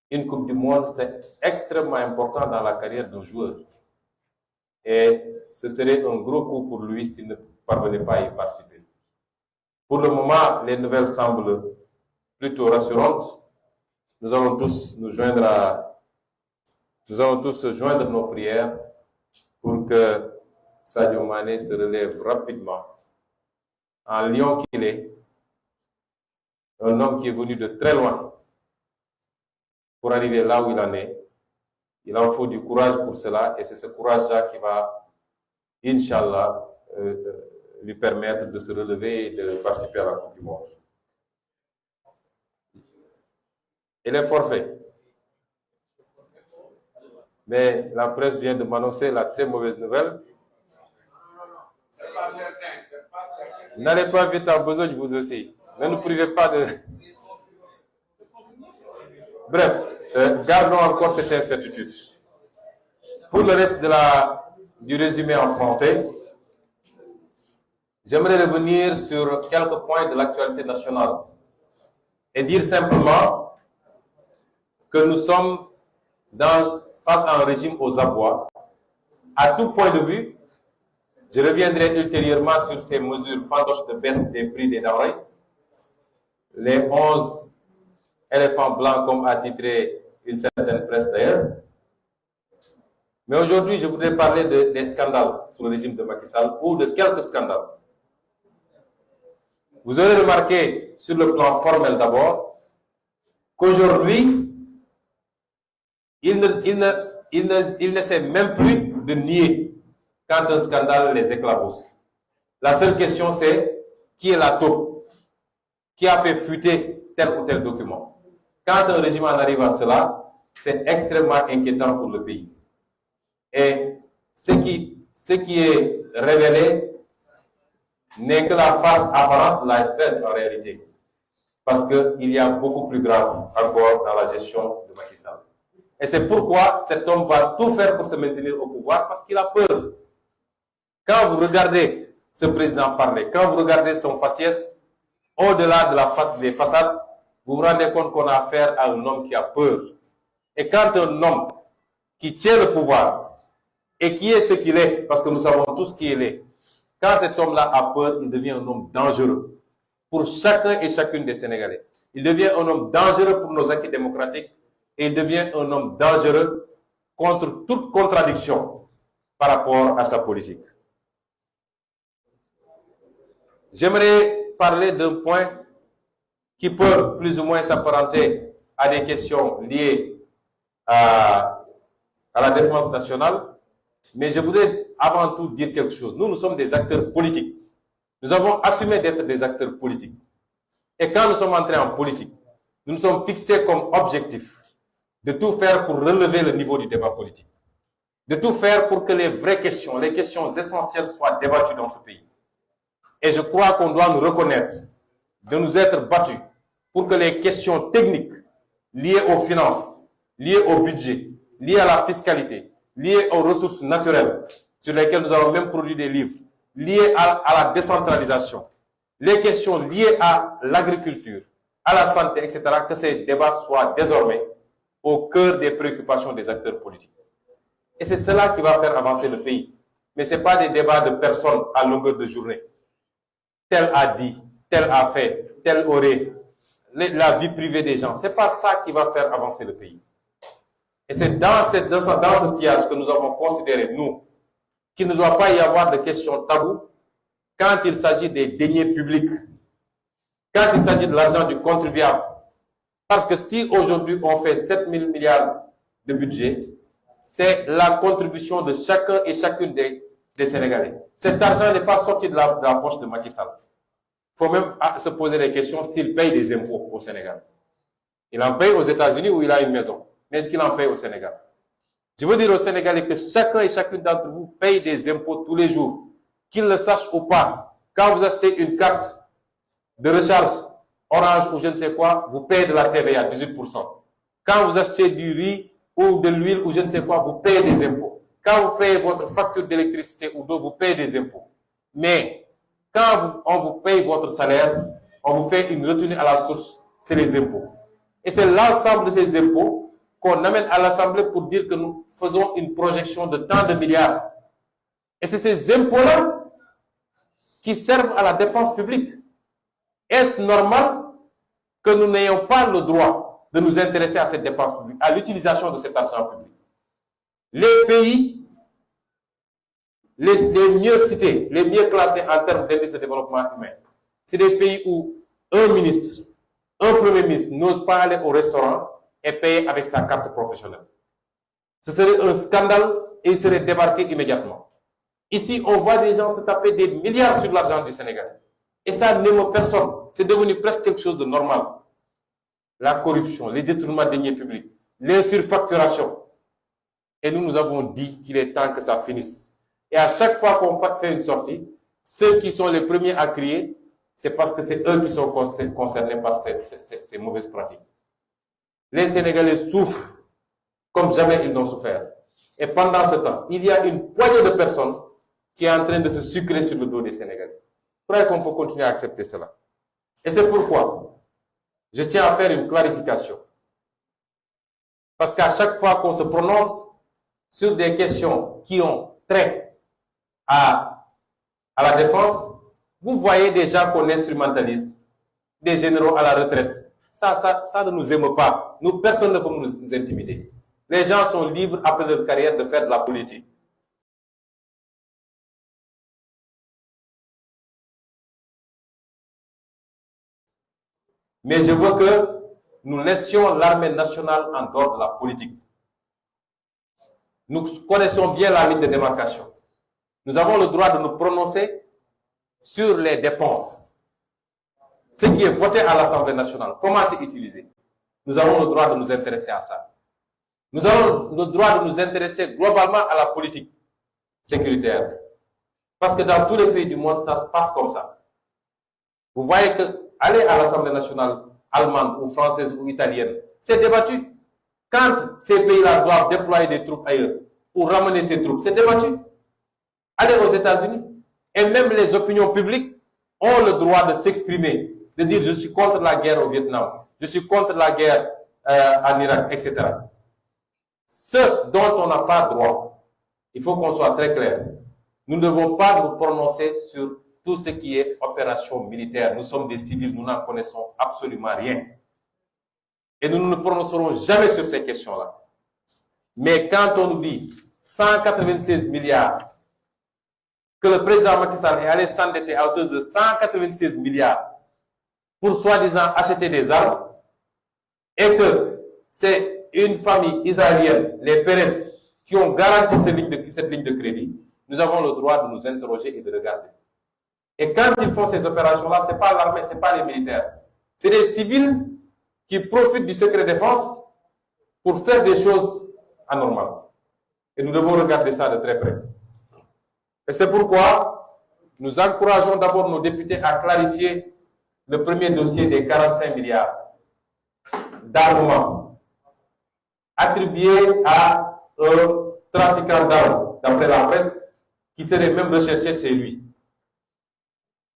une Coupe du Monde, c'est extrêmement important dans la carrière d'un joueur. Et ce serait un gros coup pour lui s'il ne parvenait pas à y participer. Pour le moment, les nouvelles semblent plutôt rassurantes. Nous allons tous joindre nos prières pour que Sadio Mané se relève rapidement. En lion qu'il est, un homme qui est venu de très loin pour arriver là où il en est. Il en faut du courage pour cela, et c'est ce courage-là qui va, Inch'Allah, lui permettre de se relever et de participer à la Coupe du Monde. Il est forfait. Mais la presse vient de m'annoncer la très mauvaise nouvelle. N'allez pas vite en besogne, vous aussi. Ne nous privez pas de... Bref, gardons encore cette incertitude. Pour le reste du résumé en français, j'aimerais revenir sur quelques points de l'actualité nationale et dire simplement que nous sommes face à un régime aux abois. À tout point de vue, je reviendrai ultérieurement sur ces mesures fantoches de baisse des prix des denrées, les 11 éléphants blancs comme a titré une certaine presse d'ailleurs. Mais aujourd'hui, je voudrais parler des scandales sous le régime de Macky Sall, ou de quelques scandales. Vous aurez remarqué, sur le plan formel d'abord, qu'aujourd'hui, il n'essaie même plus de nier quand un scandale les éclabousse. La seule question, c'est qui est la taupe, qui a fait fuiter tel ou tel document. Quand un régime en arrive à cela, c'est extrêmement inquiétant pour le pays. Et ce qui est révélé n'est que la face apparente de l'iceberg en réalité. Parce qu'il y a beaucoup plus grave encore dans la gestion de Macky Sall. Et c'est pourquoi cet homme va tout faire pour se maintenir au pouvoir, parce qu'il a peur. Quand vous regardez ce président parler, quand vous regardez son faciès, au-delà des façades, vous vous rendez compte qu'on a affaire à un homme qui a peur. Et quand un homme qui tient le pouvoir, et qui est ce qu'il est, parce que nous savons tous qui il est, quand cet homme-là a peur, il devient un homme dangereux pour chacun et chacune des Sénégalais. Il devient un homme dangereux pour nos acquis démocratiques, et il devient un homme dangereux contre toute contradiction par rapport à sa politique. J'aimerais parler d'un point qui peut plus ou moins s'apparenter à des questions liées à la défense nationale, mais je voudrais avant tout dire quelque chose. Nous sommes des acteurs politiques. Nous avons assumé d'être des acteurs politiques. Et quand nous sommes entrés en politique, nous nous sommes fixés comme objectif de tout faire pour relever le niveau du débat politique. De tout faire pour que les vraies questions, les questions essentielles soient débattues dans ce pays. Et je crois qu'on doit nous reconnaître de nous être battus pour que les questions techniques liées aux finances, liées au budget, liées à la fiscalité, liées aux ressources naturelles, sur lesquelles nous avons même produit des livres, liées à la décentralisation, les questions liées à l'agriculture, à la santé, etc., que ces débats soient désormais au cœur des préoccupations des acteurs politiques. Et c'est cela qui va faire avancer le pays. Mais ce n'est pas des débats de personnes à longueur de journée. Tel a dit, tel a fait, tel aurait, la vie privée des gens. Ce n'est pas ça qui va faire avancer le pays. Et c'est dans ce sillage que nous avons considéré, nous, qu'il ne doit pas y avoir de questions taboues quand il s'agit des deniers publics, quand il s'agit de l'argent du contribuable. Parce que si aujourd'hui on fait 7 000 milliards de budget, c'est la contribution de chacun et chacune des Sénégalais. Cet argent n'est pas sorti de la poche de Macky Sall. Il faut même se poser les questions s'il paye des impôts au Sénégal. Il en paye aux États-Unis où il a une maison. Mais est-ce qu'il en paye au Sénégal? Je veux dire aux Sénégalais que chacun et chacune d'entre vous paye des impôts tous les jours. Qu'ils le sachent ou pas. Quand vous achetez une carte de recharge Orange ou je ne sais quoi, vous payez de la TVA, 18%. Quand vous achetez du riz ou de l'huile ou je ne sais quoi, vous payez des impôts. Quand vous payez votre facture d'électricité ou d'eau, vous payez des impôts. Mais quand on vous paye votre salaire, on vous fait une retenue à la source, c'est les impôts. Et c'est l'ensemble de ces impôts qu'on amène à l'Assemblée pour dire que nous faisons une projection de tant de milliards. Et c'est ces impôts-là qui servent à la dépense publique. Est-ce normal que nous n'ayons pas le droit de nous intéresser à cette dépense publique, à l'utilisation de cet argent public? Les pays les mieux cités, les mieux classés en termes d'indice de développement humain, c'est des pays où un ministre Un Premier ministre n'ose pas aller au restaurant et payer avec sa carte professionnelle. Ce serait un scandale et il serait débarqué immédiatement. Ici, on voit des gens se taper des milliards sur l'argent du Sénégal. Et ça n'émeut personne. C'est devenu presque quelque chose de normal. La corruption, les détournements de deniers publics, les surfacturations. Et nous avons dit qu'il est temps que ça finisse. Et à chaque fois qu'on fait une sortie, ceux qui sont les premiers à crier, c'est parce que c'est eux qui sont concernés par ces mauvaises pratiques. Les Sénégalais souffrent comme jamais ils n'ont souffert. Et pendant ce temps, il y a une poignée de personnes qui est en train de se sucrer sur le dos des Sénégalais. Je crois qu'on peut continuer à accepter cela. Et c'est pourquoi je tiens à faire une clarification. Parce qu'à chaque fois qu'on se prononce sur des questions qui ont trait à la défense, vous voyez des gens qu'on instrumentalise, des généraux à la retraite. Ça ne nous émeut pas. Nous, personne ne peut nous intimider. Les gens sont libres, après leur carrière, de faire de la politique. Mais je veux que nous laissions l'armée nationale en dehors de la politique. Nous connaissons bien la ligne de démarcation. Nous avons le droit de nous prononcer sur les dépenses. Ce qui est voté à l'Assemblée nationale, comment c'est utilisé? Nous avons le droit de nous intéresser à ça. Nous avons le droit de nous intéresser globalement à la politique sécuritaire. Parce que dans tous les pays du monde, ça se passe comme ça. Vous voyez que aller à l'Assemblée nationale allemande ou française ou italienne, c'est débattu. Quand ces pays-là doivent déployer des troupes ailleurs ou ramener ces troupes, c'est débattu. Allez aux États-Unis. Et même les opinions publiques ont le droit de s'exprimer, de dire je suis contre la guerre au Vietnam, je suis contre la guerre en Irak, etc. Ce dont on n'a pas droit, il faut qu'on soit très clair. Nous ne devons pas nous prononcer sur tout ce qui est opération militaire. Nous sommes des civils, nous n'en connaissons absolument rien. Et nous ne nous prononcerons jamais sur ces questions-là. Mais quand on nous dit 196 milliards, que le président Macky Sall est allé s'endetter à hauteur de 196 milliards pour soi-disant acheter des armes, et que c'est une famille israélienne, les Peretz, qui ont garanti cette ligne de crédit, nous avons le droit de nous interroger et de regarder. Et quand ils font ces opérations-là, ce n'est pas l'armée, ce n'est pas les militaires. C'est des civils qui profitent du secret défense pour faire des choses anormales. Et nous devons regarder ça de très près. Et c'est pourquoi nous encourageons d'abord nos députés à clarifier le premier dossier des 45 milliards d'armement attribués à un trafiquant d'armes, d'après la presse, qui serait même recherché chez lui.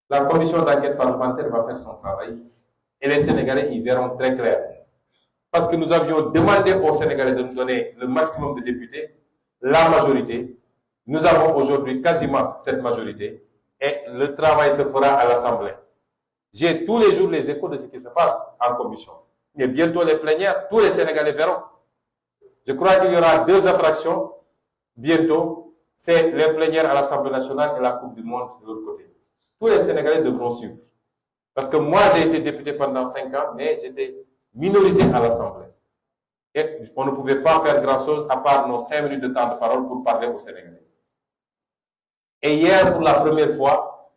La commission d'enquête parlementaire va faire son travail et les Sénégalais y verront très clair. Parce que nous avions demandé aux Sénégalais de nous donner le maximum de députés, la majorité. Nous avons aujourd'hui quasiment cette majorité et le travail se fera à l'Assemblée. J'ai tous les jours les échos de ce qui se passe en commission. Mais bientôt les plénières, tous les Sénégalais verront. Je crois qu'il y aura deux attractions bientôt. C'est les plénières à l'Assemblée nationale et la Coupe du Monde de l'autre côté. Tous les Sénégalais devront suivre. Parce que moi, j'ai été député pendant 5 ans, mais j'étais minorisé à l'Assemblée. Et on ne pouvait pas faire grand-chose à part nos 5 minutes de temps de parole pour parler aux Sénégalais. Et hier, pour la première fois,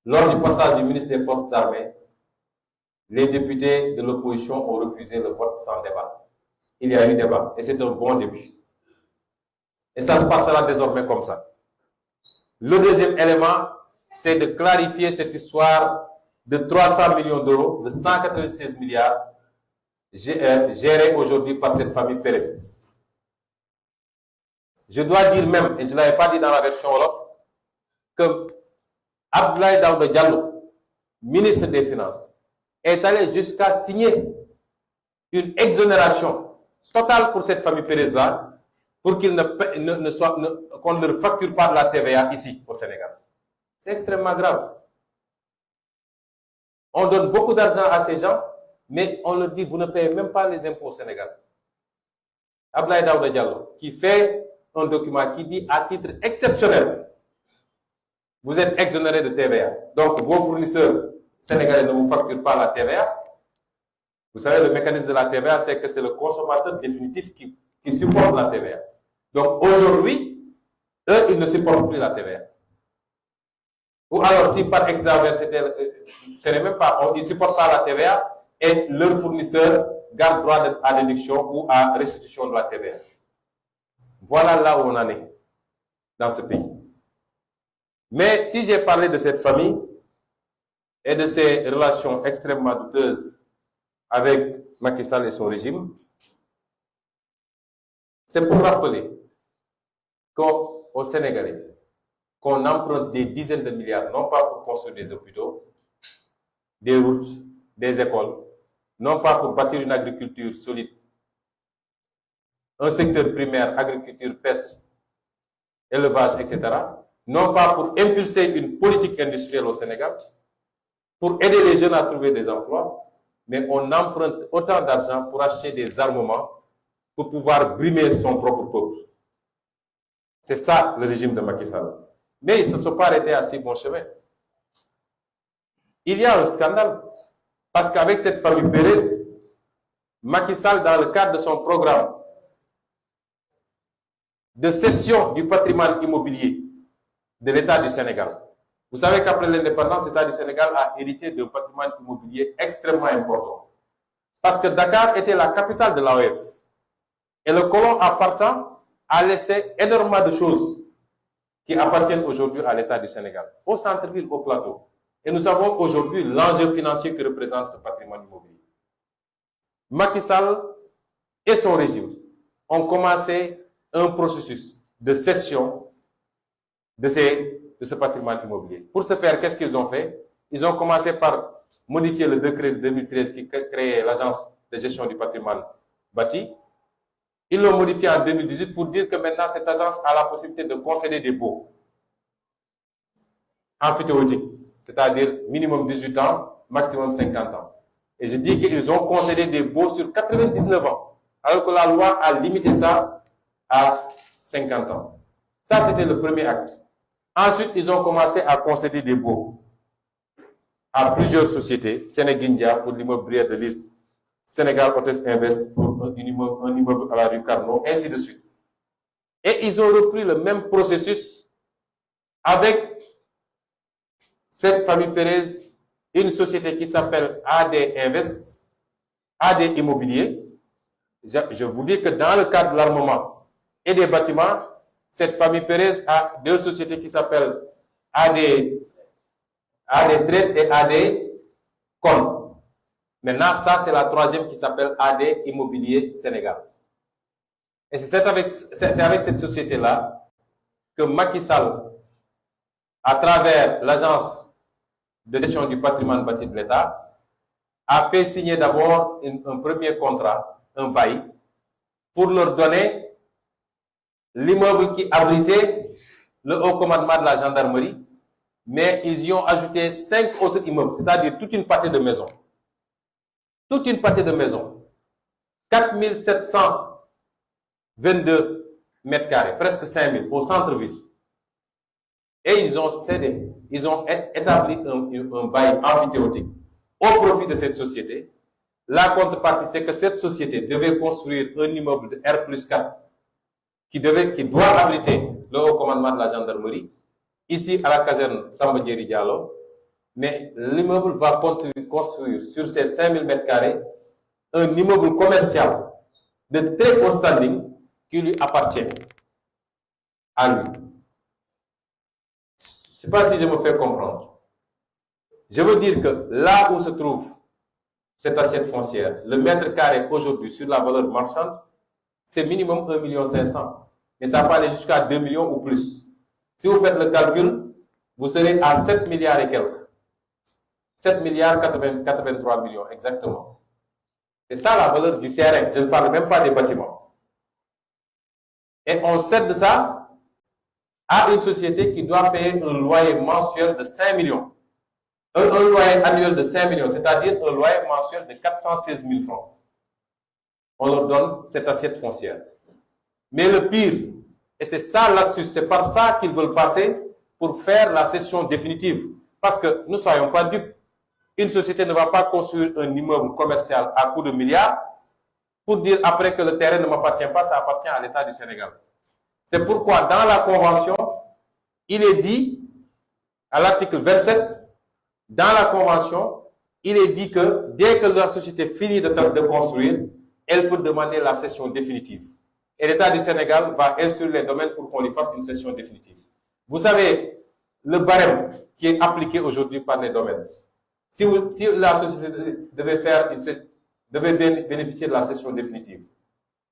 lors du passage du ministre des Forces armées, les députés de l'opposition ont refusé le vote sans débat. Il y a eu débat et c'est un bon début. Et ça se passera désormais comme ça. Le deuxième élément, c'est de clarifier cette histoire de 300 millions d'euros, de 196 milliards, gérés aujourd'hui par cette famille Peretz. Je dois dire même, et je ne l'avais pas dit dans la version Wolof, que Abdoulaye Daouda Diallo, ministre des Finances, est allé jusqu'à signer une exonération totale pour cette famille Pérez-là, pour qu'il qu'on ne leur facture pas de la TVA ici, au Sénégal. C'est extrêmement grave. On donne beaucoup d'argent à ces gens, mais on leur dit, vous ne payez même pas les impôts au Sénégal. Abdoulaye Daouda Diallo, qui fait un document qui dit, à titre exceptionnel, vous êtes exonéré de TVA. Donc, vos fournisseurs sénégalais ne vous facturent pas la TVA. Vous savez, le mécanisme de la TVA, c'est que c'est le consommateur définitif qui supporte la TVA. Donc aujourd'hui, eux, ils ne supportent plus la TVA. Ou alors, si par excédent ce n'est même pas, ils ne supportent pas la TVA et leur fournisseur garde droit à déduction ou à restitution de la TVA. Voilà là où on en est dans ce pays. Mais si j'ai parlé de cette famille et de ses relations extrêmement douteuses avec Macky Sall et son régime, c'est pour rappeler qu'au Sénégalais, qu'on emprunte des dizaines de milliards, non pas pour construire des hôpitaux, des routes, des écoles, non pas pour bâtir une agriculture solide, un secteur primaire, agriculture, pêche, élevage, etc., non pas pour impulser une politique industrielle au Sénégal, pour aider les jeunes à trouver des emplois, mais on emprunte autant d'argent pour acheter des armements pour pouvoir brimer son propre peuple. C'est ça le régime de Macky Sall. Mais ils ne se sont pas arrêtés à si bon chemin. Il y a un scandale, parce qu'avec cette famille Pérez, Macky Sall, dans le cadre de son programme de cession du patrimoine immobilier de l'État du Sénégal, vous savez qu'après l'indépendance, l'État du Sénégal a hérité d'un patrimoine immobilier extrêmement important. Parce que Dakar était la capitale de l'AOF. Et le colon appartant a laissé énormément de choses qui appartiennent aujourd'hui à l'État du Sénégal, au centre-ville, au plateau. Et nous savons aujourd'hui l'enjeu financier que représente ce patrimoine immobilier. Macky Sall et son régime ont commencé un processus de cession de ce patrimoine immobilier. Pour ce faire, qu'est-ce qu'ils ont fait? Ils ont commencé par modifier le décret de 2013 qui créait l'Agence de gestion du patrimoine bâti. Ils l'ont modifié en 2018 pour dire que maintenant, cette agence a la possibilité de concéder des baux emphytéotiques, c'est-à-dire minimum 18 ans, maximum 50 ans. Et je dis qu'ils ont concédé des baux sur 99 ans, alors que la loi a limité ça à 50 ans. Ça, c'était le premier acte. Ensuite, ils ont commencé à concéder des baux à plusieurs sociétés, Sénégindia pour l'immeuble Brière de Lys, Sénégal Hôtesse Invest pour un immeuble à la rue Carnot, ainsi de suite. Et ils ont repris le même processus avec cette famille Pérez, une société qui s'appelle AD Invest, AD Immobilier. Je vous dis que dans le cadre de l'armement et des bâtiments, cette famille Pérez a deux sociétés qui s'appellent AD Trade et AD Con. Maintenant, ça, c'est la troisième qui s'appelle AD Immobilier Sénégal. Et c'est avec cette société-là que Macky Sall, à travers l'Agence de gestion du patrimoine bâti de l'État, a fait signer d'abord un premier contrat, un bail, pour leur donner l'immeuble qui abritait le haut commandement de la gendarmerie, mais ils y ont ajouté 5 autres immeubles, c'est-à-dire toute une partie de maisons. Toute une partie de maisons. 4722 mètres carrés, presque 5000, au centre-ville. Et ils ont cédé, ils ont établi un bail emphytéotique au profit de cette société. La contrepartie, c'est que cette société devait construire un immeuble de R+4 qui doit abriter le haut commandement de la gendarmerie, ici à la caserne Samba Diéry Diallo. Mais l'immeuble va construire sur ces 5000 mètres carrés un immeuble commercial de très haut standing qui lui appartient à lui. Je ne sais pas si je me fais comprendre. Je veux dire que là où se trouve cette assiette foncière, le mètre carré aujourd'hui sur la valeur marchande, c'est minimum 1,5 million. Mais ça peut aller jusqu'à 2 millions ou plus. Si vous faites le calcul, vous serez à 7 milliards et quelques. 7 milliards 83 millions, exactement. C'est ça la valeur du terrain. Je ne parle même pas des bâtiments. Et on cède ça à une société qui doit payer un loyer mensuel de 5 millions. Un loyer annuel de 5 millions, c'est-à-dire un loyer mensuel de 416 000 francs. On leur donne cette assiette foncière. Mais le pire, et c'est ça l'astuce, c'est par ça qu'ils veulent passer pour faire la cession définitive. Parce que nous ne soyons pas dupes. Une société ne va pas construire un immeuble commercial à coût de milliards pour dire après que le terrain ne m'appartient pas, ça appartient à l'État du Sénégal. C'est pourquoi dans la Convention, il est dit, à l'article 27, dans la Convention, il est dit que dès que la société finit de construire, elle peut demander la cession définitive. Et l'État du Sénégal va instruire les domaines pour qu'on lui fasse une cession définitive. Vous savez, le barème qui est appliqué aujourd'hui par les domaines, si la société devait bénéficier de la cession définitive,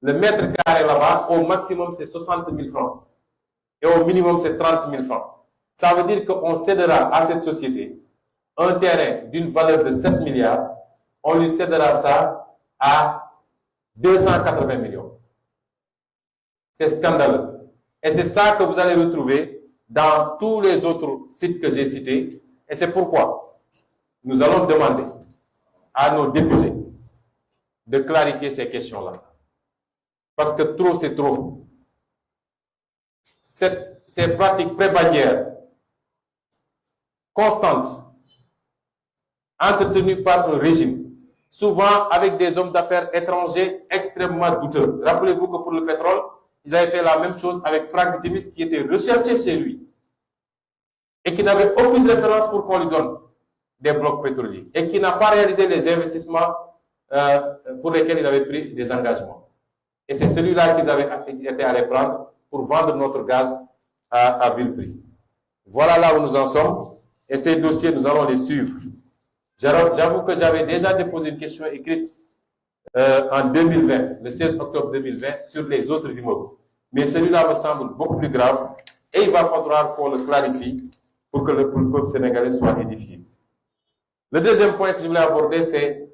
le mètre carré là-bas, au maximum, c'est 60 000 francs. Et au minimum, c'est 30 000 francs. Ça veut dire qu'on cédera à cette société un terrain d'une valeur de 7 milliards, on lui cédera ça à 280 millions. C'est scandaleux. Et c'est ça que vous allez retrouver dans tous les autres sites que j'ai cités. Et c'est pourquoi nous allons demander à nos députés de clarifier ces questions-là. Parce que trop, c'est trop. Ces pratiques prébandières constantes, entretenues par un régime, souvent avec des hommes d'affaires étrangers extrêmement douteux. Rappelez-vous que pour le pétrole, ils avaient fait la même chose avec Franck Timis qui était recherché chez lui et qui n'avait aucune référence pour qu'on lui donne des blocs pétroliers et qui n'a pas réalisé les investissements pour lesquels il avait pris des engagements. Et c'est celui-là qu'ils avaient été allés prendre pour vendre notre gaz à vil prix. Voilà là où nous en sommes et ces dossiers, nous allons les suivre. J'avoue que j'avais déjà déposé une question écrite en 2020, le 16 octobre 2020, sur les autres immeubles. Mais celui-là me semble beaucoup plus grave et il va falloir qu'on le clarifie pour que le peuple sénégalais soit édifié. Le deuxième point que je voulais aborder, c'est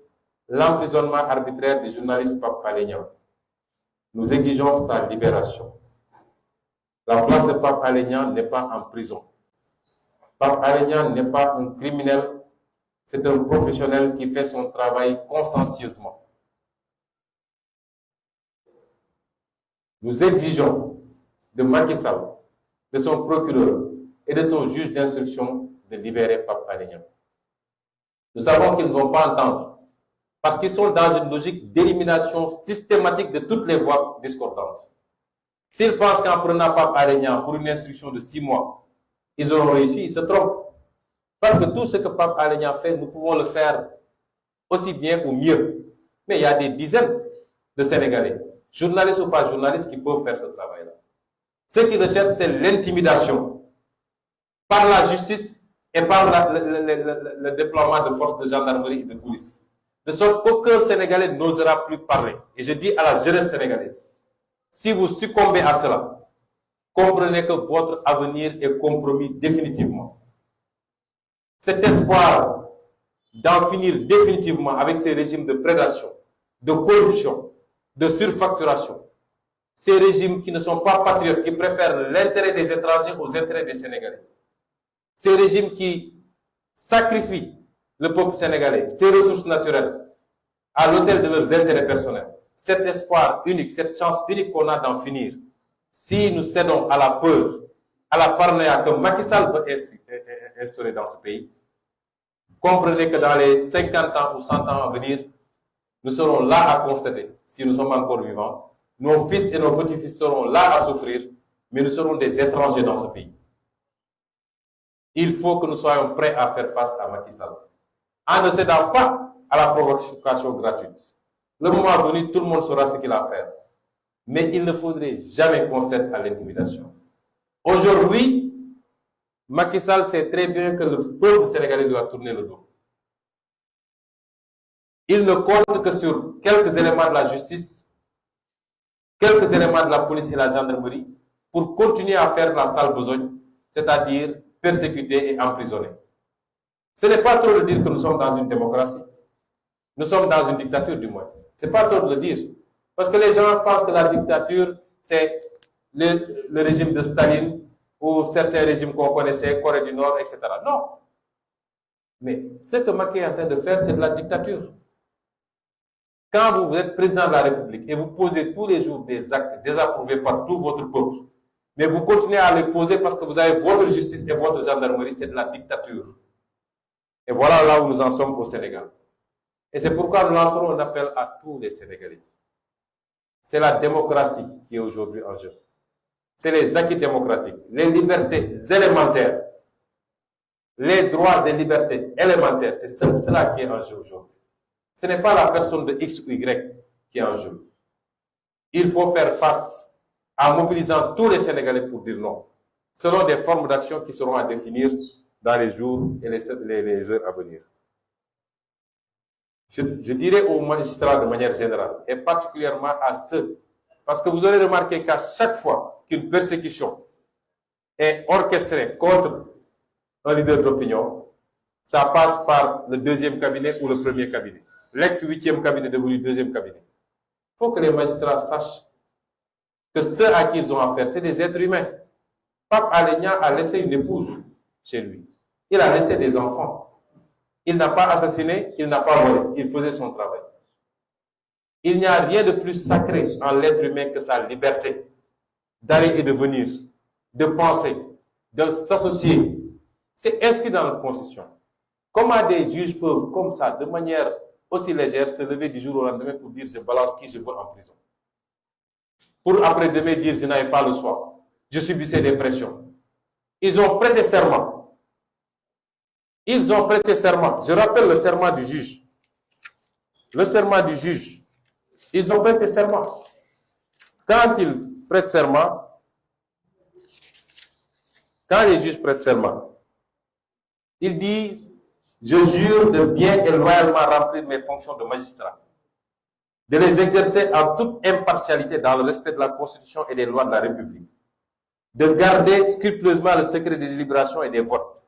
l'emprisonnement arbitraire du journaliste Pape Alé Niang. Nous exigeons sa libération. La place de Pape Alé Niang n'est pas en prison. Pape Alé Niang n'est pas un criminel, c'est un professionnel qui fait son travail consciencieusement. Nous exigeons de Macky Sall, de son procureur et de son juge d'instruction de libérer Pape Alé Niang. Nous savons qu'ils ne vont pas entendre parce qu'ils sont dans une logique d'élimination systématique de toutes les voix discordantes. S'ils pensent qu'en prenant Pape Alé Niang pour une instruction de 6 mois, ils auront réussi, ils se trompent. Parce que tout ce que Pape Alé Niang fait, nous pouvons le faire aussi bien ou mieux. Mais il y a des dizaines de Sénégalais, journalistes ou pas journalistes, qui peuvent faire ce travail-là. Ce qu'ils recherchent, c'est l'intimidation par la justice et par le déploiement de forces de gendarmerie et de police. De sorte qu'aucun Sénégalais n'osera plus parler. Et je dis à la jeunesse sénégalaise, si vous succombez à cela, comprenez que votre avenir est compromis définitivement. Cet espoir d'en finir définitivement avec ces régimes de prédation, de corruption, de surfacturation, ces régimes qui ne sont pas patriotes, qui préfèrent l'intérêt des étrangers aux intérêts des Sénégalais, ces régimes qui sacrifient le peuple sénégalais, ses ressources naturelles, à l'autel de leurs intérêts personnels. Cet espoir unique, cette chance unique qu'on a d'en finir, si nous cédons à la peur, à la paranoïa que Macky Sall veut instaurer dans ce pays, comprenez que dans les 50 ans ou 100 ans à venir, nous serons là à constater, si nous sommes encore vivants, nos fils et nos petits-fils seront là à souffrir, mais nous serons des étrangers dans ce pays. Il faut que nous soyons prêts à faire face à Macky Sall, en ne cédant pas à la provocation gratuite. Le moment venu, tout le monde saura ce qu'il a à faire. Mais il ne faudrait jamais qu'on cède à l'intimidation. Aujourd'hui, Macky Sall sait très bien que le peuple sénégalais doit tourner le dos. Il ne compte que sur quelques éléments de la justice, quelques éléments de la police et la gendarmerie pour continuer à faire la sale besogne, c'est-à-dire persécuter et emprisonner. Ce n'est pas trop de dire que nous sommes dans une démocratie. Nous sommes dans une dictature, du moins. Ce n'est pas trop de le dire. Parce que les gens pensent que la dictature, c'est le régime de Staline ou certains régimes qu'on connaissait, Corée du Nord, etc. Non. Mais ce que Macky est en train de faire, c'est de la dictature. Quand vous êtes président de la République et vous posez tous les jours des actes désapprouvés par tout votre peuple, mais vous continuez à les poser parce que vous avez votre justice et votre gendarmerie, c'est de la dictature. Et voilà là où nous en sommes au Sénégal. Et c'est pourquoi nous lancerons un appel à tous les Sénégalais. C'est la démocratie qui est aujourd'hui en jeu. C'est les acquis démocratiques, les libertés élémentaires, les droits et libertés élémentaires. C'est cela qui est en jeu aujourd'hui. Ce n'est pas la personne de X ou Y qui est en jeu. Il faut faire face en mobilisant tous les Sénégalais pour dire non, selon des formes d'action qui seront à définir dans les jours et les heures à venir. Je dirais aux magistrats de manière générale, et particulièrement à ceux, parce que vous aurez remarqué qu'à chaque fois qu'une persécution est orchestrée contre un leader d'opinion, ça passe par le deuxième cabinet ou le premier cabinet. L'ex-8e cabinet devenu deuxième cabinet. Il faut que les magistrats sachent que ceux à qui ils ont affaire, c'est des êtres humains. Pape Alé Niang a laissé une épouse chez lui. Il a laissé des enfants. Il n'a pas assassiné, il n'a pas volé. Il faisait son travail. Il n'y a rien de plus sacré en l'être humain que sa liberté d'aller et de venir, de penser, de s'associer. C'est inscrit dans notre Constitution. Comment des juges peuvent, comme ça, de manière aussi légère, se lever du jour au lendemain pour dire je balance qui je veux en prison? Pour après-demain dire je n'avais pas le choix. Je subissais des pressions. Ils ont prêté serment. Ils ont prêté serment. Je rappelle le serment du juge. Le serment du juge. Ils ont prêté serment. Quand ils prêtent serment, quand les juges prêtent serment, ils disent « Je jure de bien et loyalement remplir mes fonctions de magistrat, de les exercer en toute impartialité dans le respect de la Constitution et des lois de la République, de garder scrupuleusement le secret des délibérations et des votes,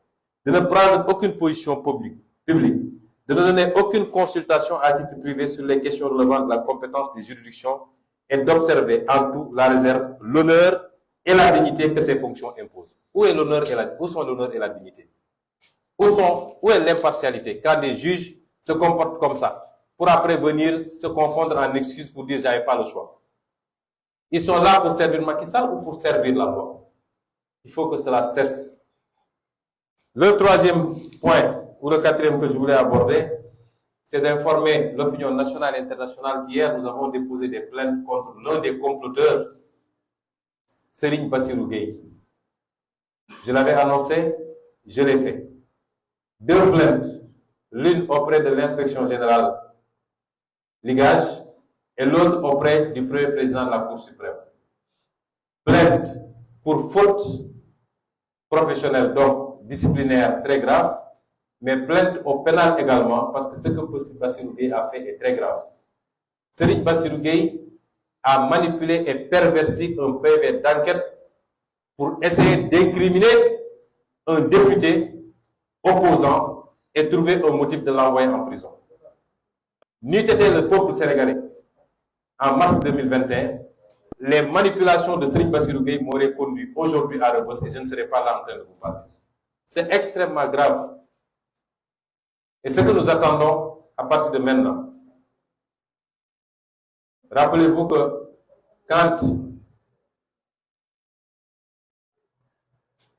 de ne prendre aucune position publique, de ne donner aucune consultation à titre privé sur les questions relevant de la compétence des juridictions et d'observer en tout la réserve, l'honneur et la dignité que ces fonctions imposent. Où sont l'honneur et la dignité? Où est l'impartialité quand des juges se comportent comme ça pour après venir se confondre en excuses pour dire j'avais pas le choix? Ils sont là pour servir Macky Sall ou pour servir la loi? Il faut que cela cesse. Le troisième point, ou le quatrième que je voulais aborder, c'est d'informer l'opinion nationale et internationale qu'hier nous avons déposé des plaintes contre l'un des comploteurs, Serigne Bassirou Gueye. Je l'avais annoncé, je l'ai fait. 2 plaintes, l'une auprès de l'inspection générale Ligage et l'autre auprès du premier président de la Cour suprême. Plainte pour faute professionnelle, donc disciplinaire très grave, mais plainte au pénal également, parce que ce que Bassirou Gueye a fait est très grave. Serigne Bassirou Gueye a manipulé et perverti un PV d'enquête pour essayer d'incriminer un député opposant et trouver un motif de l'envoyer en prison. N'eût été le peuple sénégalais en mars 2021, les manipulations de Serigne Bassirou Gueye m'auraient conduit aujourd'hui à Rebeuss et je ne serais pas là en train de vous parler. C'est extrêmement grave. Et ce que nous attendons à partir de maintenant, rappelez-vous que quand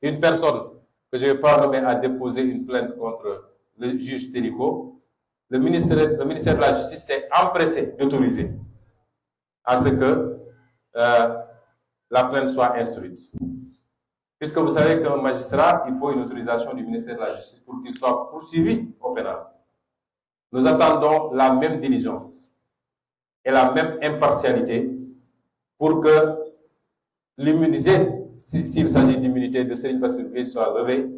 une personne que je ne vais pas nommer a déposé une plainte contre le juge Téliko, le ministère de la Justice s'est empressé d'autoriser à ce que la plainte soit instruite. Puisque vous savez qu'un magistrat, il faut une autorisation du ministère de la Justice pour qu'il soit poursuivi au pénal. Nous attendons la même diligence et la même impartialité pour que l'immunité, s'il s'agit d'immunité de Serigne Bassirou Gueye, soit levée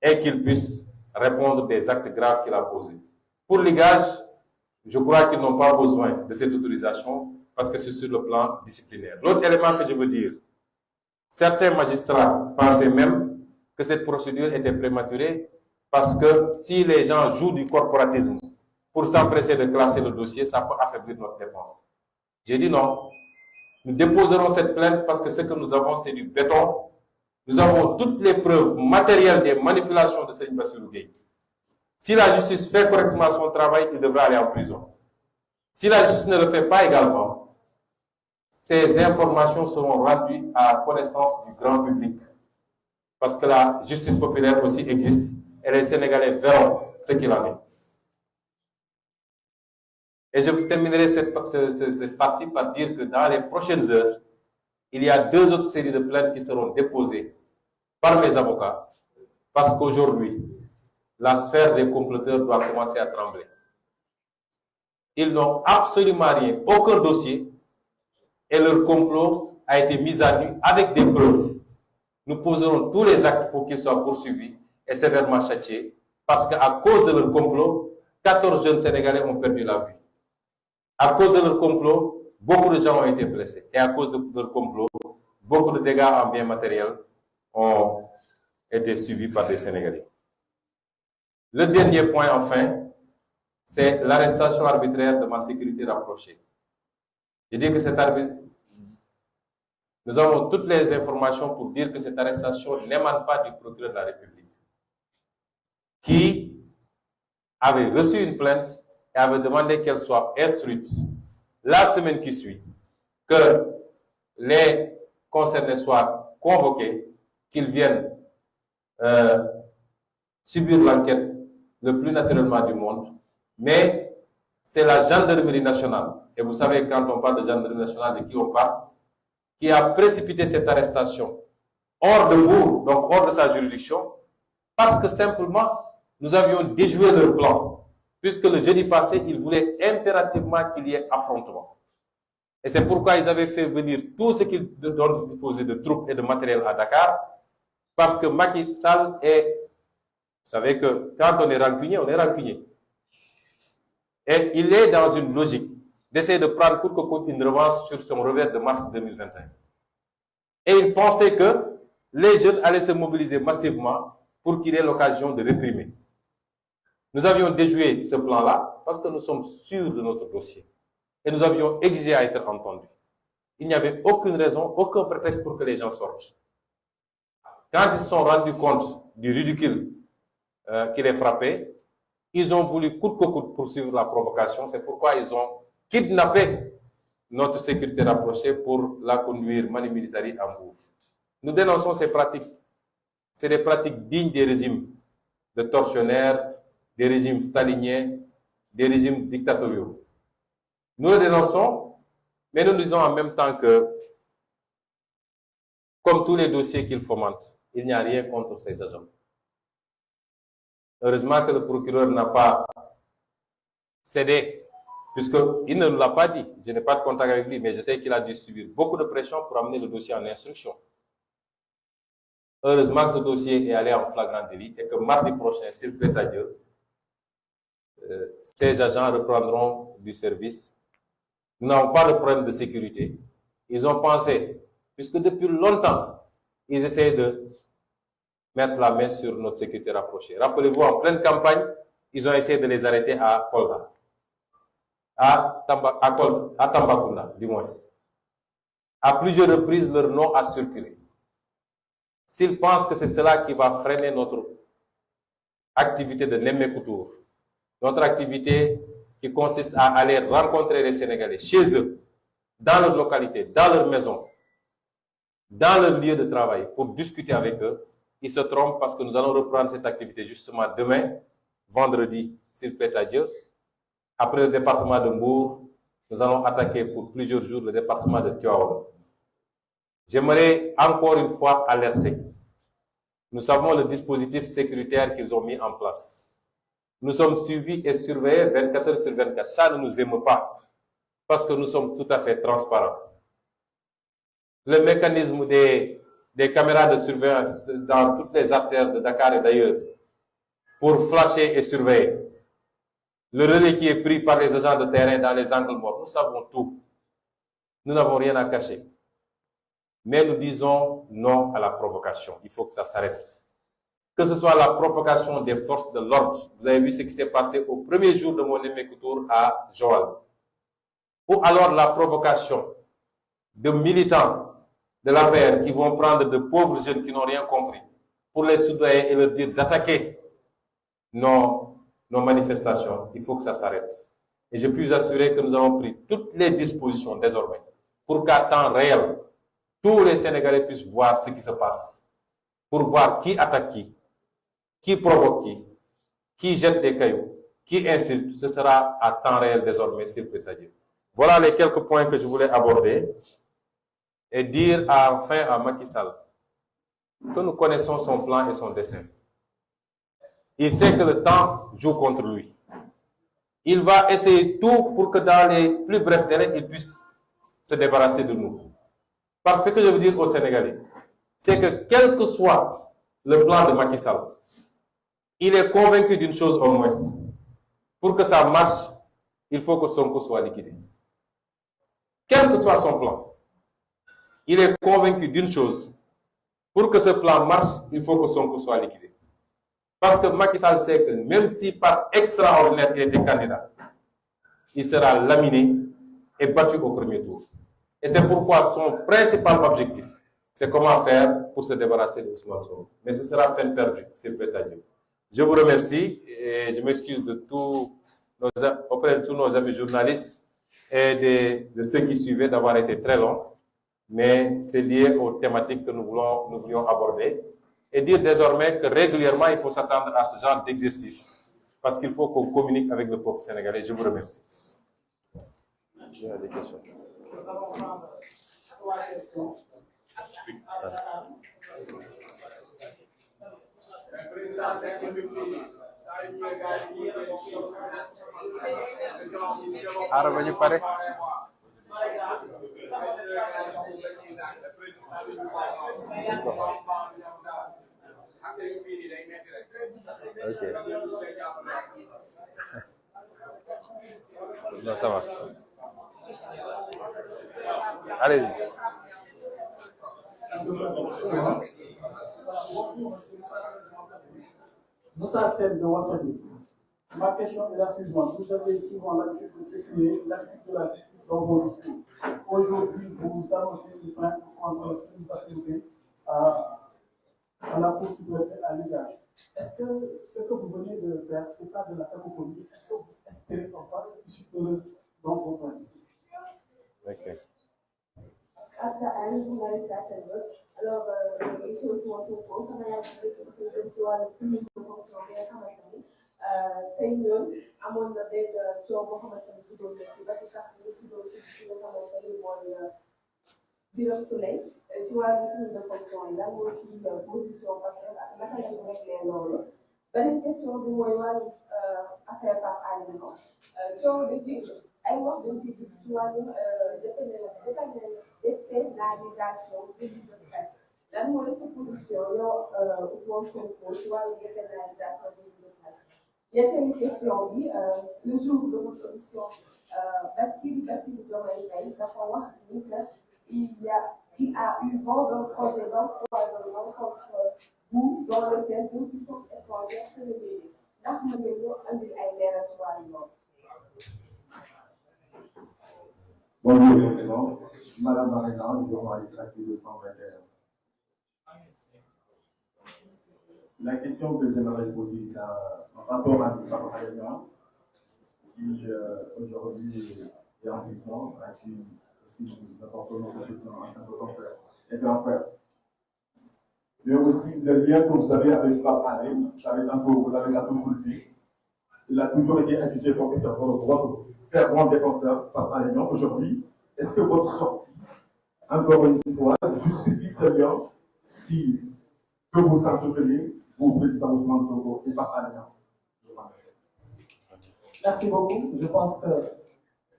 et qu'il puisse répondre des actes graves qu'il a posés. Pour Ligage, je crois qu'ils n'ont pas besoin de cette autorisation parce que c'est sur le plan disciplinaire. L'autre élément que je veux dire, certains magistrats pensaient même que cette procédure était prématurée parce que si les gens jouent du corporatisme pour s'empresser de classer le dossier, ça peut affaiblir notre défense. J'ai dit non. Nous déposerons cette plainte parce que ce que nous avons, c'est du béton. Nous avons toutes les preuves matérielles des manipulations de Serigne Bassirou Gueye. Si la justice fait correctement son travail, il devra aller en prison. Si la justice ne le fait pas également, ces informations seront rendues à la connaissance du grand public. Parce que la justice populaire aussi existe. et les Sénégalais verront ce qu'il en est. Et je terminerai cette partie par dire que dans les prochaines heures, il y a 2 autres séries de plaintes qui seront déposées par mes avocats, parce qu'aujourd'hui, la sphère des comploteurs doit commencer à trembler. Ils n'ont absolument rien, aucun dossier, et leur complot a été mis à nu avec des preuves. Nous poserons tous les actes pour qu'ils soient poursuivis et sévèrement châtiés, parce qu'à cause de leur complot, 14 jeunes Sénégalais ont perdu la vie. À cause de leur complot, beaucoup de gens ont été blessés. Et à cause de leur complot, beaucoup de dégâts en biens matériels ont été subis par des Sénégalais. Le dernier point, enfin, c'est l'arrestation arbitraire de ma sécurité rapprochée. Je dis que cette nous avons toutes les informations pour dire que cette arrestation n'émane pas du procureur de la République, qui avait reçu une plainte et avait demandé qu'elle soit instruite la semaine qui suit, que les concernés soient convoqués, qu'ils viennent subir l'enquête le plus naturellement du monde, mais c'est la gendarmerie nationale, et vous savez quand on parle de gendarmerie nationale, de qui on parle, qui a précipité cette arrestation hors de Mbour, donc hors de sa juridiction, parce que simplement nous avions déjoué leur plan, puisque le jeudi passé, ils voulaient impérativement qu'il y ait affrontement. Et c'est pourquoi ils avaient fait venir tout ce qu'ils dont disposaient de troupes et de matériel à Dakar, parce que Macky Sall est... Vous savez que quand on est rancunier, on est rancunier. Et il est dans une logique d'essayer de prendre coûte que coûte une revanche sur son revers de mars 2021. Et il pensait que les jeunes allaient se mobiliser massivement pour qu'il ait l'occasion de réprimer. Nous avions déjoué ce plan-là parce que nous sommes sûrs de notre dossier. Et nous avions exigé à être entendus. Il n'y avait aucune raison, aucun prétexte pour que les gens sortent. Quand ils se sont rendus compte du ridicule qui les frappait, ils ont voulu coûte que coûte poursuivre la provocation. C'est pourquoi ils ont kidnappé notre sécurité rapprochée pour la conduire manu militari en Mbour. Nous dénonçons ces pratiques. C'est des pratiques dignes des régimes de tortionnaires, des régimes staliniens, des régimes dictatoriaux. Nous le dénonçons, mais nous disons en même temps que, comme tous les dossiers qu'ils fomentent, il n'y a rien contre ces agents. Heureusement que le procureur n'a pas cédé, puisqu'il ne nous l'a pas dit. Je n'ai pas de contact avec lui, mais je sais qu'il a dû subir beaucoup de pression pour amener le dossier en instruction. Heureusement que ce dossier est allé en flagrant délit et que mardi prochain, s'il plaît à Dieu, ces agents reprendront du service. Nous n'avons pas de problème de sécurité. Ils ont pensé, puisque depuis longtemps, ils essaient de mettre la main sur notre sécurité rapprochée. Rappelez-vous, en pleine campagne, ils ont essayé de les arrêter à Kolda, à Tambacounda, du moins. À plusieurs reprises, leur nom a circulé. S'ils pensent que c'est cela qui va freiner notre activité de Némé-Koutour, notre activité qui consiste à aller rencontrer les Sénégalais chez eux, dans leur localité, dans leur maison, dans leur lieu de travail, pour discuter avec eux, ils se trompent parce que nous allons reprendre cette activité justement demain, vendredi, s'il plaît à Dieu. Après le département de Mbour, nous allons attaquer pour plusieurs jours le département de Tivaouane. J'aimerais encore une fois alerter. Nous savons le dispositif sécuritaire qu'ils ont mis en place. Nous sommes suivis et surveillés 24 heures sur 24. Ça ne nous émeut pas, parce que nous sommes tout à fait transparents. Le mécanisme des caméras de surveillance dans toutes les artères de Dakar et d'ailleurs, pour flasher et surveiller. Le relais qui est pris par les agents de terrain dans les angles morts, nous savons tout. Nous n'avons rien à cacher. Mais nous disons non à la provocation. Il faut que ça s'arrête. Que ce soit la provocation des forces de l'ordre. Vous avez vu ce qui s'est passé au premier jour de mon Némé-Koutour à Joal. Ou alors la provocation de militants de l'APR qui vont prendre de pauvres jeunes qui n'ont rien compris pour les soudoyer et leur dire d'attaquer nos manifestations. Il faut que ça s'arrête. Et je puis vous assurer que nous avons pris toutes les dispositions désormais pour qu'à temps réel, tous les Sénégalais puissent voir ce qui se passe, pour voir qui attaque qui, qui provoque qui jette des cailloux, qui insulte, ce sera à temps réel désormais, s'il peut dire. Voilà les quelques points que je voulais aborder et dire enfin à Macky Sall que nous connaissons son plan et son dessein. Il sait que le temps joue contre lui. Il va essayer tout pour que dans les plus brefs délais, il puisse se débarrasser de nous. Parce que ce que je veux dire aux Sénégalais, c'est que quel que soit le plan de Macky Sall, il est convaincu d'une chose au moins. Pour que ça marche, il faut que Sonko soit liquidé. Quel que soit son plan, il est convaincu d'une chose. Pour que ce plan marche, il faut que Sonko soit liquidé. Parce que Macky Sall sait que même si par extraordinaire il était candidat, il sera laminé et battu au premier tour. Et c'est pourquoi son principal objectif, c'est comment faire pour se débarrasser de Ousmane Sonko. Mais ce sera peine perdue, c'est peut à dire. Je vous remercie et je m'excuse auprès de tous nos amis journalistes et de ceux qui suivaient d'avoir été très long. Mais c'est lié aux thématiques que nous voulions aborder. Et dire désormais que régulièrement, il faut s'attendre à ce genre d'exercice. Parce qu'il faut qu'on communique avec le peuple sénégalais. Je vous remercie. Il y a des questions. Nous allons prendre 3 questions. Ok. Non, ça va. Allez-y. Moussa Sène de Ouattara. Ma question est la suivante. Vous avez souvent l'habitude de décrire l'activité de la justice dans vos discours. Aujourd'hui, vous annoncez une plainte contre une passivité à la Cour suprême à l'égard. Est-ce que ce que vous venez de faire, ce n'est pas de la cacophonie? Est-ce que vous espérez avoir une suite dans vos plaintes? Ok. Alors, les choses sont ça va être que tu as plus de fonction bien c'est ñoom amoon na benn coow boo xamante ni doon na ci ba ci sax ñu si doon ci nga xamante ni mooy Birame Souleye ci wàllu prise de fonction yi lan moo ci position parce que naka la ñu réglé loolu beneen question bi mooy wàllu affaire Pape Alé Niang coow da ci ay wax dañ ci gis ci wàllu dépénalisation du livre de presse lan mooy sa position yow Ousmane Sonko ci wàllu dépénalisation du livre de presse. Ñetteelu question bi le jour de votre audition Bassirou Diomaye Faye dafa wax ni que il a eu vent d'un projet d'empoisonnement contre vous dans lequel deux puissances étrangères se révélaient ndax mën ngeen andi ay leeral ci wàllu loolu. Bonjour, Président. Madame Marina, journaliste active de 121. La question que j'aimerais poser, c'est en rapport avec Pape Alé Niang, qui aujourd'hui est en prison, à qui aussi nous apportons notre soutien en tant que confrère et grand frère. Mais aussi le lien que vous avez avec Pape Alé, vous l'avez un peu soulevé. Il a toujours été accusé comme étant votre droit de faire grand défenseur Pape Alé Niang. Aujourd'hui, est-ce que votre sortie, encore une fois, justifie ce lien que vous entretenez, vous, président Ousmane Sonko et Pape Alé Niang? Merci beaucoup. Je pense que,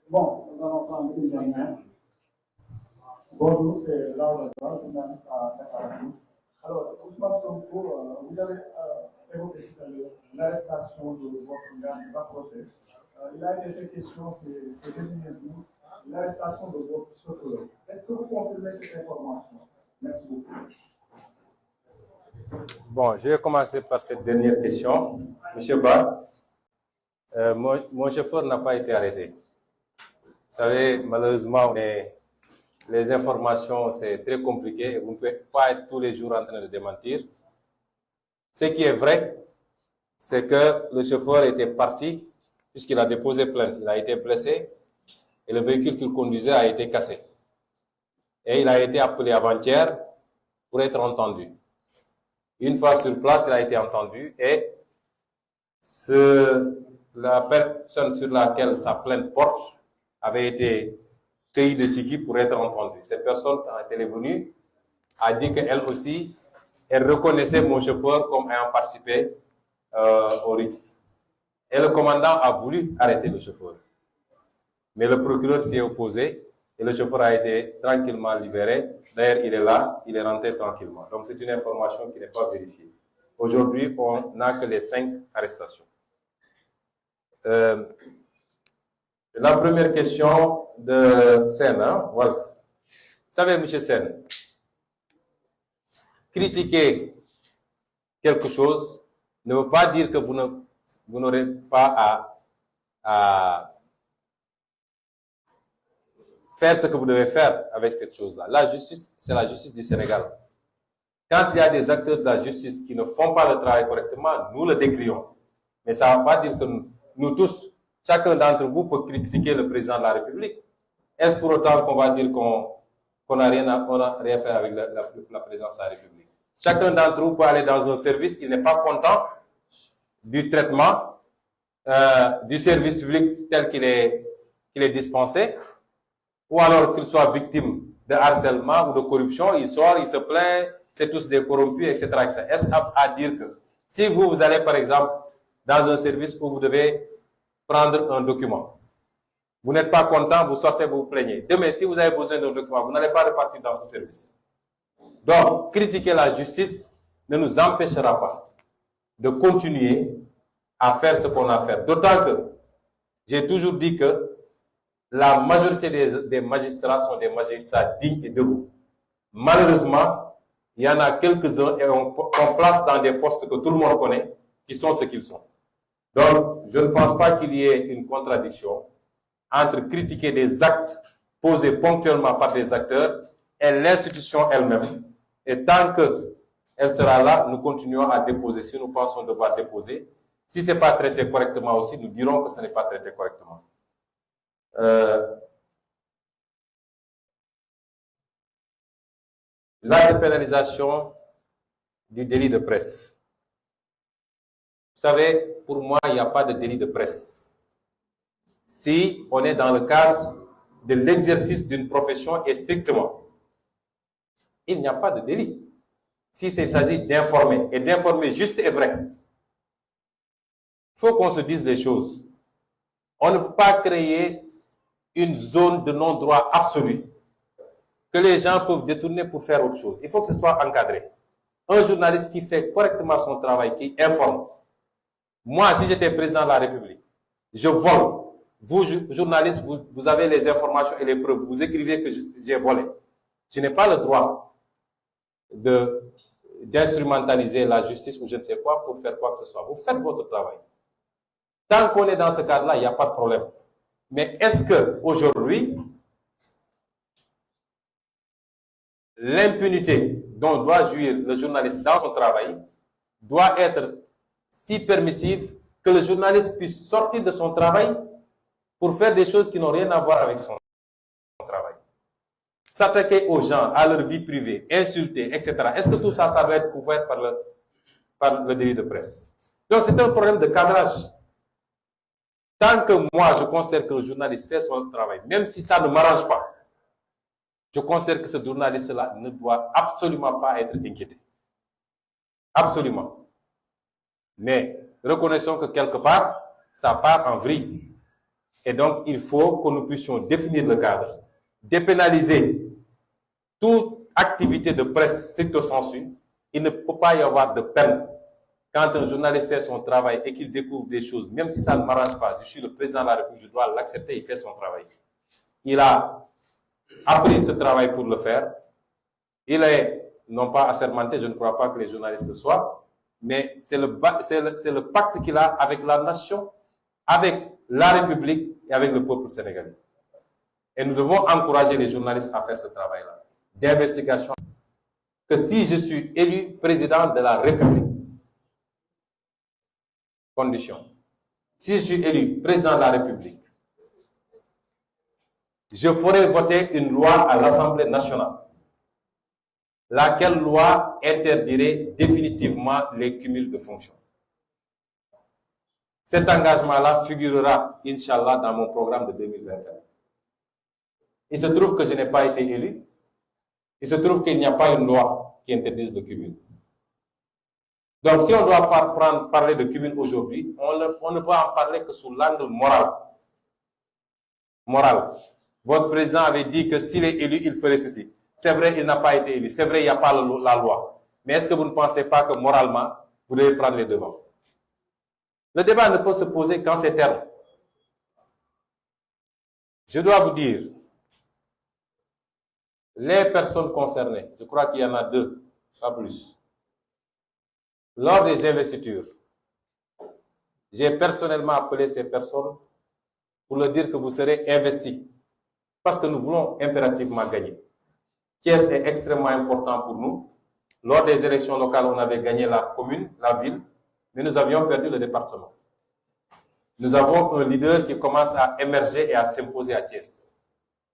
bon, nous allons prendre une dernière. Bonjour, c'est Laura Lebrun, journaliste à Dakar. Alors, Ousmane Sonko, vous avez évoqué tout à l'heure l'arrestation de votre garde rapproché. Il a été fait question ces derniers jours, l'arrestation de votre chauffeur. Est-ce que vous confirmez cette information? Merci beaucoup. Bon, je vais commencer par cette dernière question. Monsieur Ba, mon chauffeur n'a pas été arrêté. Vous savez, malheureusement, les informations, c'est très compliqué et vous ne pouvez pas être tous les jours en train de démentir. Ce qui est vrai, c'est que le chauffeur était parti puisqu'il a déposé plainte. Il a été blessé et le véhicule qu'il conduisait a été cassé. Et il a été appelé avant-hier pour être entendu. Une fois sur place, il a été entendu et la personne sur laquelle sa plainte porte avait été cueillie de Tchiki pour être entendue. Cette personne, quand elle est venue, a dit qu'elle aussi, elle reconnaissait mon chauffeur comme ayant participé au RIX. Et le commandant a voulu arrêter le chauffeur. Mais le procureur s'y est opposé et le chauffeur a été tranquillement libéré. D'ailleurs, il est là, il est rentré tranquillement. Donc, c'est une information qui n'est pas vérifiée. Aujourd'hui, on n'a que les 5 arrestations. La première question de Sen, hein, Wolf. Vous savez, M. Sen, critiquer quelque chose ne veut pas dire que vous n'aurez pas à faire ce que vous devez faire avec cette chose-là. La justice, c'est la justice du Sénégal. Quand il y a des acteurs de la justice qui ne font pas le travail correctement, nous le décrions. Mais ça ne veut pas dire que nous tous, chacun d'entre vous peut critiquer le président de la République. Est-ce pour autant qu'on va dire qu'on n'a rien fait avec la présidence de la République? Chacun d'entre vous peut aller dans un service, il n'est pas content du traitement du service public tel qu'il est dispensé, ou alors qu'il soit victime de harcèlement ou de corruption, il sort, il se plaint, c'est tous des corrompus, etc. etc. Est-ce à dire que si vous allez par exemple dans un service où vous devez prendre un document, vous n'êtes pas content, vous sortez, vous vous plaignez. Demain, si vous avez besoin d'un document, vous n'allez pas repartir dans ce service. Donc, critiquer la justice ne nous empêchera pas de continuer à faire ce qu'on a à faire. D'autant que j'ai toujours dit que la majorité des magistrats sont des magistrats dignes et debout. Malheureusement, il y en a quelques-uns et on place dans des postes que tout le monde connaît, qui sont ce qu'ils sont. Donc, je ne pense pas qu'il y ait une contradiction entre critiquer des actes posés ponctuellement par des acteurs et l'institution elle-même. Et tant qu'elle sera là, nous continuons à déposer. Si nous pensons devoir déposer, si ce n'est pas traité correctement aussi, nous dirons que ce n'est pas traité correctement. La dépénalisation du délit de presse. Vous savez, pour moi, il n'y a pas de délit de presse. Si on est dans le cadre de l'exercice d'une profession et strictement, il n'y a pas de délit. S'il s'agit d'informer, et d'informer juste et vrai, il faut qu'on se dise les choses. On ne peut pas créer une zone de non-droit absolu que les gens peuvent détourner pour faire autre chose. Il faut que ce soit encadré. Un journaliste qui fait correctement son travail, qui informe. Moi, si j'étais président de la République, je vole. Vous, journalistes, vous avez les informations et les preuves. Vous écrivez que j'ai volé. Je n'ai pas le droit d'instrumentaliser la justice ou je ne sais quoi pour faire quoi que ce soit. Vous faites votre travail. Tant qu'on est dans ce cadre-là, il n'y a pas de problème. Mais est-ce qu'aujourd'hui, l'impunité dont doit jouir le journaliste dans son travail doit être si permissive que le journaliste puisse sortir de son travail pour faire des choses qui n'ont rien à voir avec son travail. S'attaquer aux gens, à leur vie privée, insulter, etc. Est-ce que tout ça, ça doit être couvert par le délit de presse? Donc c'est un problème de cadrage. Tant que moi, je considère que le journaliste fait son travail, même si ça ne m'arrange pas, je considère que ce journaliste-là ne doit absolument pas être inquiété. Absolument. Mais reconnaissons que quelque part, ça part en vrille. Et donc, il faut que nous puissions définir le cadre, dépénaliser toute activité de presse stricto sensu. Il ne peut pas y avoir de peine quand un journaliste fait son travail et qu'il découvre des choses, même si ça ne m'arrange pas. Je suis le président de la République, je dois l'accepter, il fait son travail. Il a appris ce travail pour le faire. Il est, non pas assermenté, je ne crois pas que les journalistes le soient, mais c'est le pacte qu'il a avec la nation, avec la République et avec le peuple sénégalais. Et nous devons encourager les journalistes à faire ce travail-là, d'investigation. Que si je suis élu président de la République, condition, si je suis élu président de la République, je ferai voter une loi à l'Assemblée nationale laquelle loi interdirait définitivement les cumuls de fonctions. Cet engagement-là figurera, Inch'Allah, dans mon programme de 2024. Il se trouve que je n'ai pas été élu. Il se trouve qu'il n'y a pas une loi qui interdise le cumul. Donc, si on doit parler de cumul aujourd'hui, on ne peut en parler que sous l'angle moral. Moral. Votre président avait dit que s'il est élu, il ferait ceci. C'est vrai, il n'a pas été élu. C'est vrai, il n'y a pas la loi. Mais est-ce que vous ne pensez pas que moralement, vous devez prendre les devants? Le débat ne peut se poser qu'en ces termes. Je dois vous dire, les personnes concernées, je crois qu'il y en a 2, pas plus. Lors des investitures, j'ai personnellement appelé ces personnes pour leur dire que vous serez investis. Parce que nous voulons impérativement gagner. Thiès est extrêmement important pour nous. Lors des élections locales, on avait gagné la commune, la ville, mais nous avions perdu le département. Nous avons un leader qui commence à émerger et à s'imposer à Thiès.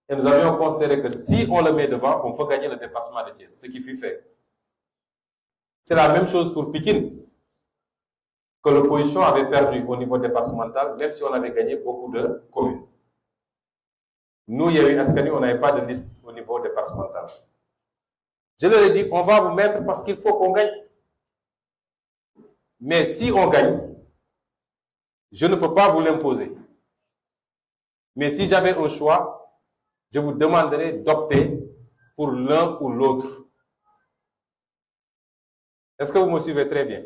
Et nous avions considéré que si on le met devant, on peut gagner le département de Thiès, ce qui fut fait. C'est la même chose pour Pikine, que l'opposition avait perdu au niveau départemental, même si on avait gagné beaucoup de communes. Nous, Yewwi Askan Wi, on n'avait pas de liste au niveau départemental. Je leur ai dit, on va vous mettre parce qu'il faut qu'on gagne. Mais si on gagne, je ne peux pas vous l'imposer. Mais si j'avais un choix, je vous demanderais d'opter pour l'un ou l'autre. Est-ce que vous me suivez très bien?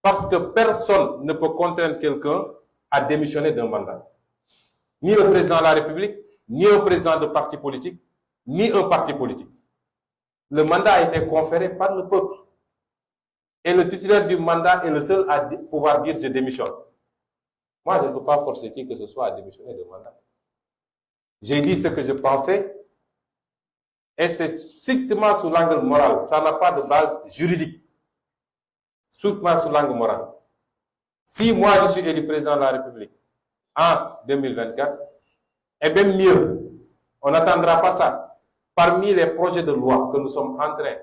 Parce que personne ne peut contraindre quelqu'un à démissionner d'un mandat. Ni le président de la République, ni un président de parti politique, ni un parti politique. Le mandat a été conféré par le peuple. Et le titulaire du mandat est le seul à pouvoir dire « je démissionne ». Moi, je ne peux pas forcer qui que ce soit à démissionner de mandat. J'ai dit ce que je pensais et c'est strictement sous l'angle moral. Ça n'a pas de base juridique. Strictement sous l'angle moral. Si moi, je suis élu président de la République en 2024, et même mieux, on n'attendra pas ça. Parmi les projets de loi que nous sommes en train,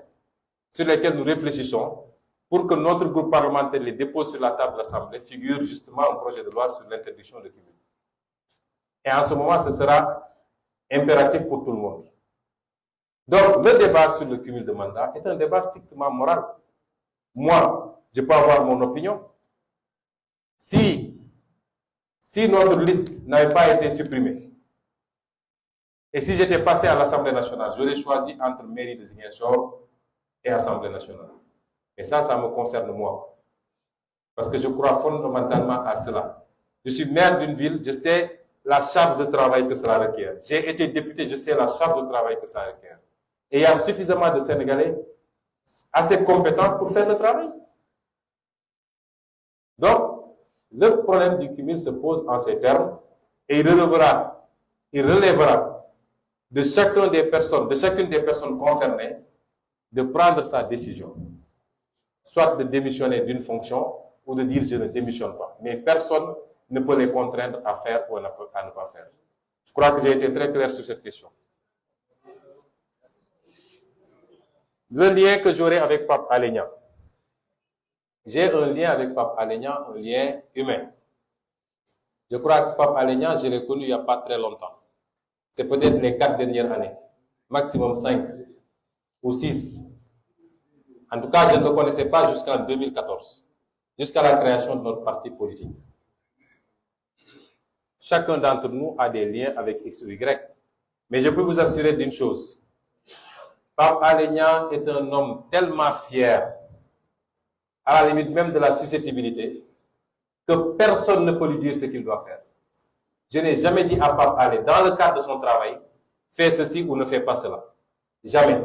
sur lesquels nous réfléchissons, pour que notre groupe parlementaire les dépose sur la table de l'Assemblée, figure justement un projet de loi sur l'interdiction de cumul. Et en ce moment, ce sera impératif pour tout le monde. Donc, le débat sur le cumul de mandat est un débat strictement moral. Moi, je peux avoir mon opinion. Si notre liste n'avait pas été supprimée, et si j'étais passé à l'Assemblée nationale, j'aurais choisi entre mairie de Ziguinchor et Assemblée nationale. Et ça me concerne moi. Parce que je crois fondamentalement à cela. Je suis maire d'une ville, je sais la charge de travail que cela requiert. J'ai été député, je sais la charge de travail que ça requiert. Et il y a suffisamment de Sénégalais assez compétents pour faire le travail. Donc, le problème du cumul se pose en ces termes et il relèvera de chacune des personnes concernées de prendre sa décision. Soit de démissionner d'une fonction ou de dire je ne démissionne pas. Mais personne ne peut les contraindre à faire ou à ne pas faire. Je crois que j'ai été très clair sur cette question. Le lien que j'aurai avec Pape Alé Niang. J'ai un lien avec Pape Alé Niang, un lien humain. Je crois que Pape Alé Niang, je l'ai connu il n'y a pas très longtemps. C'est peut-être les 4 dernières années. Maximum 5 ou 6. En tout cas, je ne le connaissais pas jusqu'en 2014. Jusqu'à la création de notre parti politique. Chacun d'entre nous a des liens avec X ou Y. Mais je peux vous assurer d'une chose. Pape Alé Niang est un homme tellement fier, à la limite même de la susceptibilité, que personne ne peut lui dire ce qu'il doit faire. Je n'ai jamais dit à Pape Alé, dans le cadre de son travail, fais ceci ou ne fais pas cela. Jamais.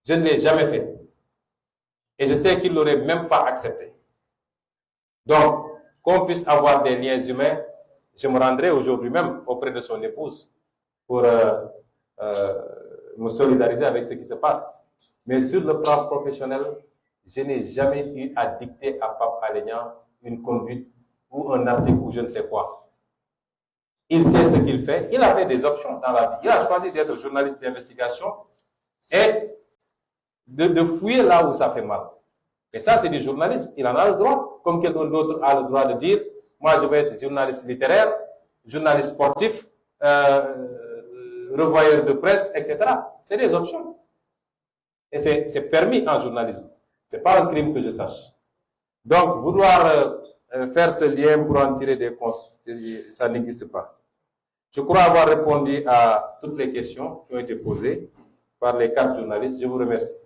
Je ne l'ai jamais fait. Et je sais qu'il ne l'aurait même pas accepté. Donc, qu'on puisse avoir des liens humains, je me rendrai aujourd'hui même auprès de son épouse pour me solidariser avec ce qui se passe. Mais sur le plan professionnel, je n'ai jamais eu à dicter à Pape Alé Niang une conduite ou un article ou je ne sais quoi. Il sait ce qu'il fait. Il a fait des options dans la vie. Il a choisi d'être journaliste d'investigation et de fouiller là où ça fait mal. Et ça, c'est du journalisme. Il en a le droit, comme quelqu'un d'autre a le droit de dire, moi, je vais être journaliste littéraire, journaliste sportif, revoyeur de presse, etc. C'est des options. Et c'est permis en journalisme. C'est pas un crime que je sache. Donc, vouloir faire ce lien pour en tirer des conséquences, ça n'existe pas. Je crois avoir répondu à toutes les questions qui ont été posées par les 4 journalistes. Je vous remercie.